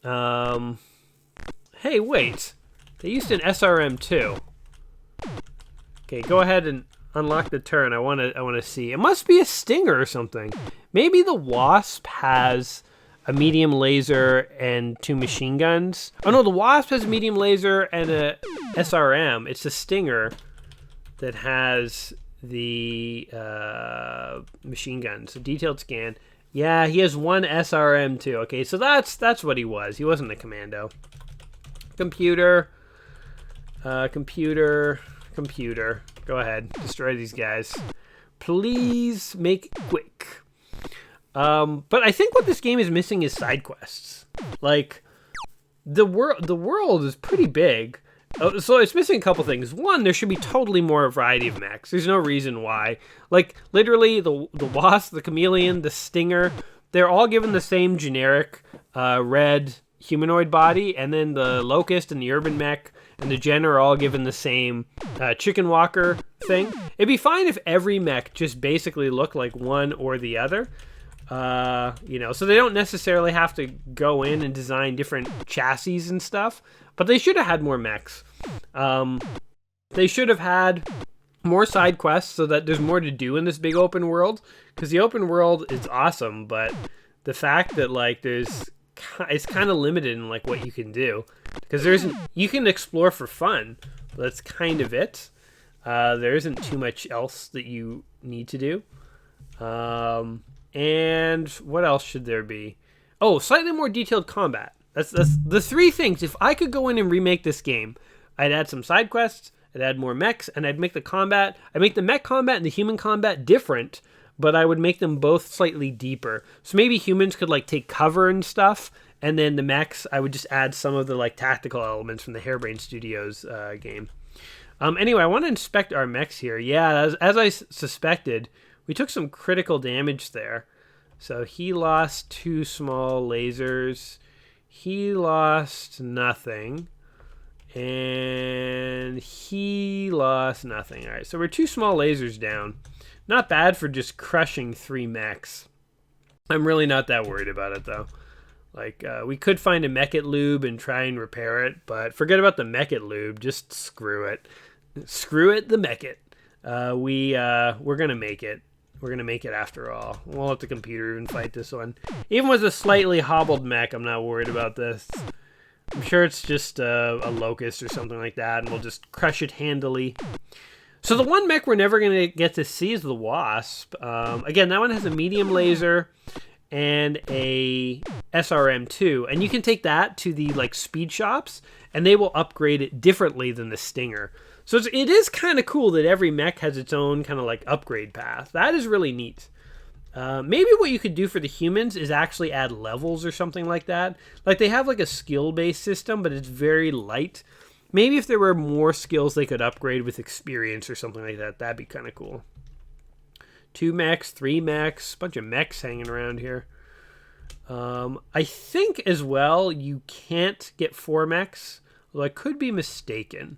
Hey, wait. They used an SRM too. Okay, go ahead and unlock the turn. I want to see. It must be a Stinger or something. Maybe the Wasp has a medium laser and 2 machine guns. Oh no, the Wasp has a medium laser and a SRM. It's a Stinger that has the machine gun. So detailed scan. Yeah, he has 1 SRM too. Okay, so that's what he was. He wasn't a commando. Computer. Computer. Go ahead. Destroy these guys. Please make quick. But I think what this game is missing is side quests. Like, the world is pretty big. So it's missing a couple things. One, there should be totally more variety of mechs. There's no reason why. Like, literally, the Wasp, the Chameleon, the Stinger, they're all given the same generic red humanoid body, and then the Locust and the Urban Mech and the Gen are all given the same chicken walker thing. It'd be fine if every mech just basically looked like one or the other. So they don't necessarily have to go in and design different chassis and stuff, but they should have had more mechs. They should have had more side quests so that there's more to do in this big open world, because the open world is awesome, but the fact that like it's kind of limited in like what you can do, because you can explore for fun, but that's kind of it. There isn't too much else that you need to do. And what else should there be? Oh, slightly more detailed combat. That's the 3 things. If I could go in and remake this game, I'd add some side quests, I'd add more mechs, and I'd make the mech combat and the human combat different, but I would make them both slightly deeper. So maybe humans could like take cover and stuff, and then the mechs, I would just add some of the like tactical elements from the Harebrained Studios game. Anyway, I want to inspect our mechs here. Yeah, as I suspected, we took some critical damage there. So he lost 2 small lasers. He lost nothing. And he lost nothing. All right, so we're 2 small lasers down. Not bad for just crushing 3 mechs. I'm really not that worried about it, though. Like, we could find a mech-it lube and try and repair it, but forget about the mech-it lube. Just screw it. Screw it, the mech-it. We're going to make it. We're going to make it after all. We'll let the computer even fight this one. Even with a slightly hobbled mech, I'm not worried about this. I'm sure it's just a locust or something like that, and we'll just crush it handily. So the one mech we're never going to get to see is the Wasp. Again, that one has a medium laser and a SRM2, and you can take that to the like speed shops, and they will upgrade it differently than the Stinger. So it is kind of cool that every mech has its own kind of like upgrade path. That is really neat. Maybe what you could do for the humans is actually add levels or something like that. Like they have like a skill-based system, but it's very light. Maybe if there were more skills they could upgrade with experience or something like that, that'd be kind of cool. 2 mechs, 3 mechs, bunch of mechs hanging around here. I think as well you can't get 4 mechs, although I could be mistaken.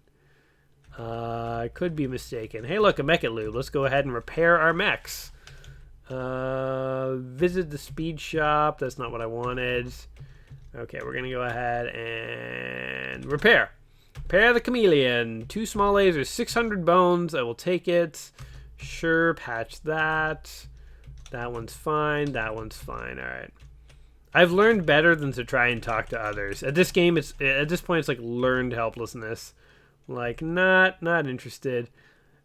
I could be mistaken. Hey, look, a mech lube. Let's go ahead and repair our mechs. Visit the speed shop. That's not what I wanted. Okay, we're gonna go ahead and repair. Repair the chameleon. 2 small lasers, 600 bones. I will take it. Sure, patch that. That one's fine. That one's fine. All right. I've learned better than to try and talk to others. At this point, it's like learned helplessness. Like not interested.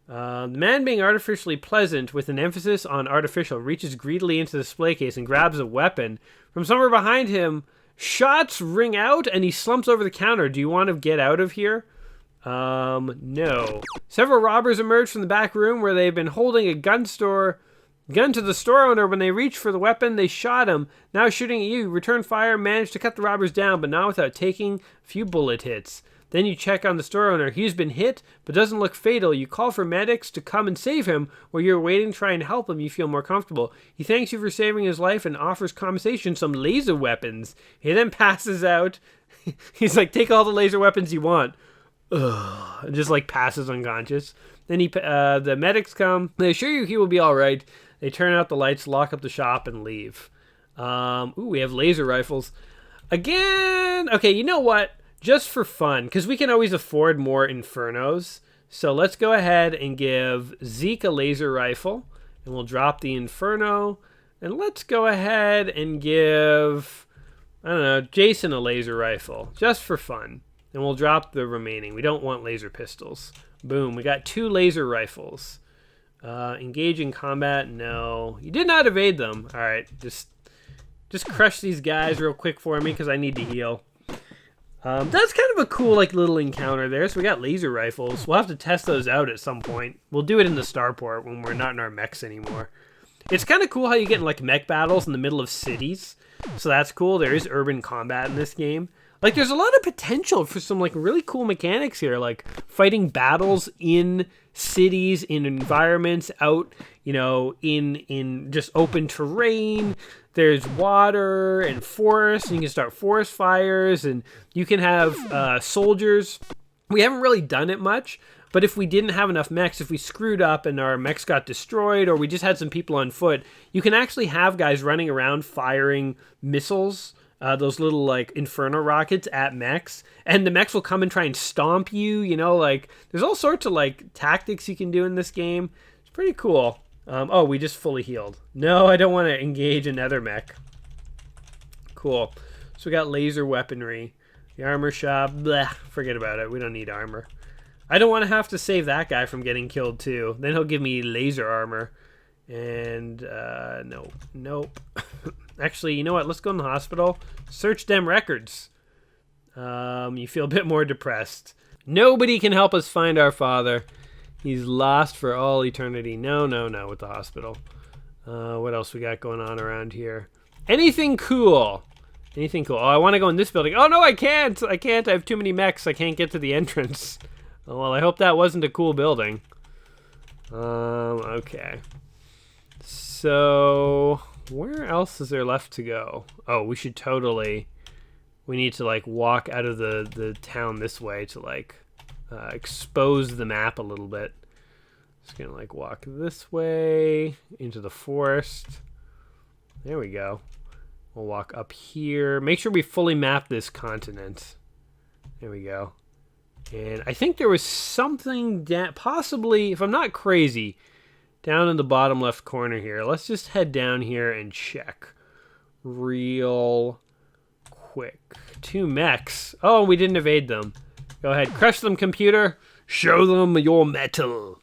The man being artificially pleasant with an emphasis on artificial reaches greedily into the display case and grabs a weapon. From somewhere behind him, shots ring out and he slumps over the counter. Do you want to get out of here? No. Several robbers emerge from the back room where they've been holding a gun to the store owner. When they reach for the weapon, they shot him. Now shooting at you. Return fire, manage to cut the robbers down, but not without taking a few bullet hits. Then you check on the store owner. He's been hit, but doesn't look fatal. You call for medics to come and save him. While you're waiting to try and help him, you feel more comfortable. He thanks you for saving his life and offers compensation, some laser weapons. He then passes out. He's like, take all the laser weapons you want. Ugh. And just like passes unconscious. Then the medics come. They assure you he will be all right. They turn out the lights, lock up the shop, and leave. We have laser rifles. Again, okay, you know what? Just for fun, because we can always afford more Infernos. So let's go ahead and give Zeke a laser rifle. And we'll drop the Inferno. And let's go ahead and give, I don't know, Jason a laser rifle. Just for fun. And we'll drop the remaining. We don't want laser pistols. Boom, we got 2 laser rifles. Engage in combat, no. You did not evade them. All right, just crush these guys real quick for me because I need to heal. That's kind of a cool like little encounter there. So we got laser rifles. We'll have to test those out at some point. We'll do it in the starport when we're not in our mechs anymore. It's kind of cool how you get in like mech battles in the middle of cities. So that's cool. There is urban combat in this game. Like there's a lot of potential for some like really cool mechanics here, like fighting battles in cities, in environments, out, you know, in just open terrain. There's water and forest, and you can start forest fires, and you can have soldiers. We haven't really done it much, but if we didn't have enough mechs, if we screwed up and our mechs got destroyed, or we just had some people on foot, you can actually have guys running around firing missiles, those little like inferno rockets at mechs, and the mechs will come and try and stomp you, you know, like there's all sorts of like tactics you can do in this game. It's pretty cool. Oh, we just fully healed. No, I don't want to engage another mech. Cool. So we got laser weaponry. The armor shop, bleh, forget about it. We don't need armor. I don't want to have to save that guy from getting killed too. Then he'll give me laser armor. And, nope. Actually, you know what? Let's go in the hospital. Search them records. You feel a bit more depressed. Nobody can help us find our father. He's lost for all eternity. No, with the hospital. What else we got going on around here? Anything cool? Anything cool? Oh, I want to go in this building. Oh, no, I can't. I have too many mechs. I can't get to the entrance. Oh, well, I hope that wasn't a cool building. Okay. So, where else is there left to go? Oh, we need to, like, walk out of the town this way to, like, expose the map a little bit. Just gonna like walk this way into the forest. There we go. We'll walk up here. Make sure we fully map this continent. There we go. And I think there was something possibly, if I'm not crazy, down in the bottom left corner here. Let's just head down here and check real quick. 2 mechs. Oh, we didn't evade them. Go ahead, crush them, computer. Show them your metal.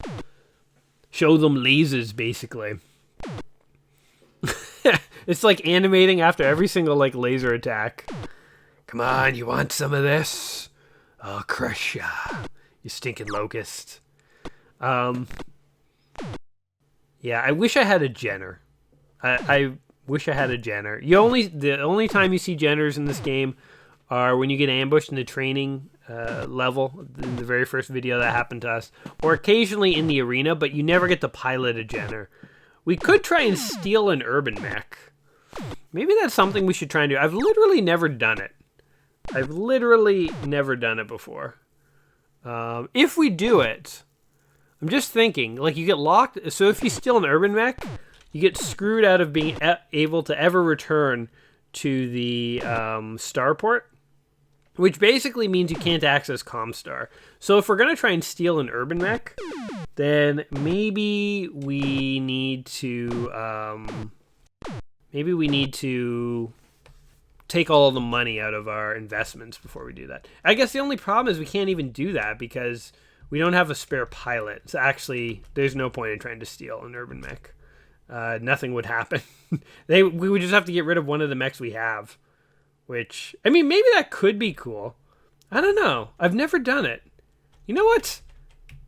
Show them lasers, basically. It's like animating after every single like laser attack. Come on, you want some of this? I'll crush ya, you stinking locust. Yeah, I wish I had a Jenner. I wish I had a Jenner. The only time you see Jenners in this game are when you get ambushed in the training level, in the very first video that happened to us, or occasionally in the arena, but you never get to pilot a Jenner. We could try and steal an urban mech. Maybe that's something we should try and do. I've literally never done it. I've literally never done it before. If we do it, I'm just thinking, like, you get locked. So if you steal an urban mech, you get screwed out of being able to ever return to the starport, which basically means you can't access Comstar. So if we're going to try and steal an urban mech, then maybe we need to take all the money out of our investments before we do that. I guess the only problem is we can't even do that because we don't have a spare pilot. So actually, there's no point in trying to steal an urban mech. Nothing would happen. We would just have to get rid of one of the mechs we have. Which, I mean, maybe that could be cool. I don't know. I've never done it. You know what?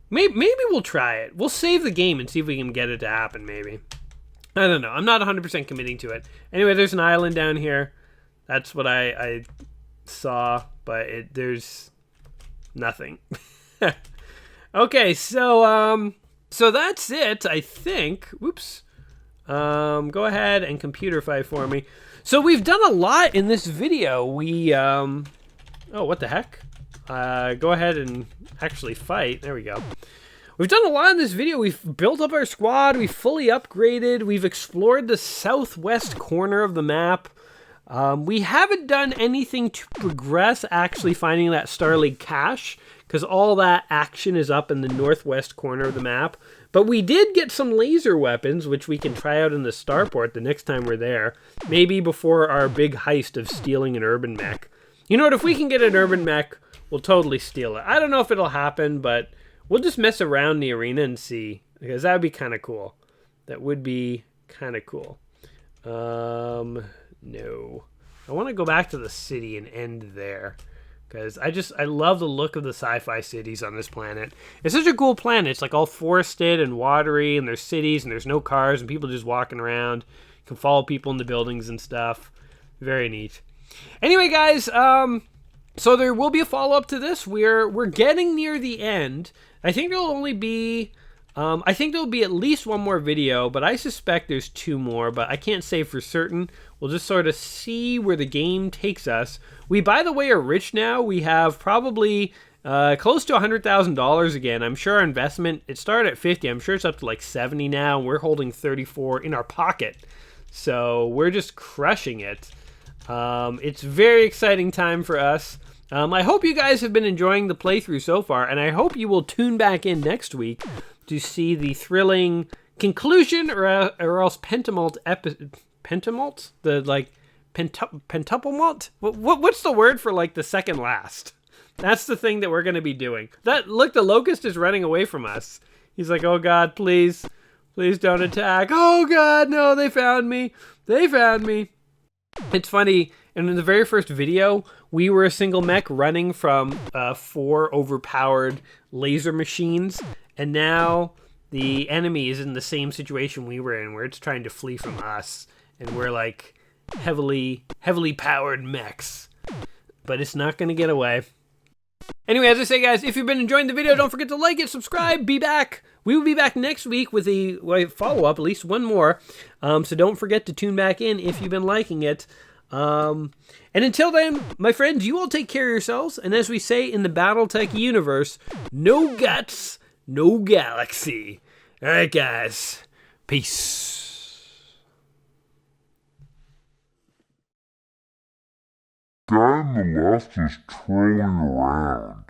Maybe we'll try it. We'll save the game and see if we can get it to happen, maybe. I don't know. I'm not 100% committing to it. Anyway, there's an island down here. That's what I saw, but there's nothing. Okay, so that's it, I think. Whoops. Go ahead and computerify for me. So we've done a lot in this video. Oh, what the heck? Go ahead and actually fight. There we go. We've done a lot in this video. We've built up our squad. We've fully upgraded. We've explored the southwest corner of the map. We haven't done anything to progress actually finding that Starleague cache, because all that action is up in the northwest corner of the map. But we did get some laser weapons, which we can try out in the starport the next time we're there. Maybe before our big heist of stealing an urban mech. You know what? If we can get an urban mech, we'll totally steal it. I don't know if it'll happen, but we'll just mess around the arena and see. Because that would be kind of cool. That would be kind of cool. No. I want to go back to the city and end there. Because I love the look of the sci-fi cities on this planet. It's such a cool planet. It's like all forested and watery, and there's cities, and there's no cars, and people just walking around. You can follow people in the buildings and stuff. Very neat. Anyway, guys, so there will be a follow-up to this. We're getting near the end. I think there'll only be... I think there'll be at least one more video, but I suspect there's two more, but I can't say for certain. We'll just sort of see where the game takes us. We, by the way, are rich now. We have probably close to $100,000 again. I'm sure our investment, it started at 50. I'm sure it's up to like 70 now. We're holding 34 in our pocket. So we're just crushing it. It's a very exciting time for us. I hope you guys have been enjoying the playthrough so far, and I hope you will tune back in next week to see the thrilling conclusion or else pentamalt pentamalt? The like pentuplemalt? What's the word for like the second last? That's the thing that we're going to be doing. Look, the locust is running away from us. He's like, oh God, please don't attack. Oh God, no, they found me. It's funny, and in the very first video, we were a single mech running from 4 overpowered laser machines, and now the enemy is in the same situation we were in, where it's trying to flee from us, and we're like heavily powered mechs. But it's not going to get away. Anyway, as I say, guys, if you've been enjoying the video, don't forget to like it, subscribe, be back. We will be back next week with a follow-up, at least one more. So don't forget to tune back in if you've been liking it. And until then, my friends, you all take care of yourselves. And as we say in the BattleTech universe, no guts, no galaxy. All right, guys. Peace. Guy on the left is trolling around.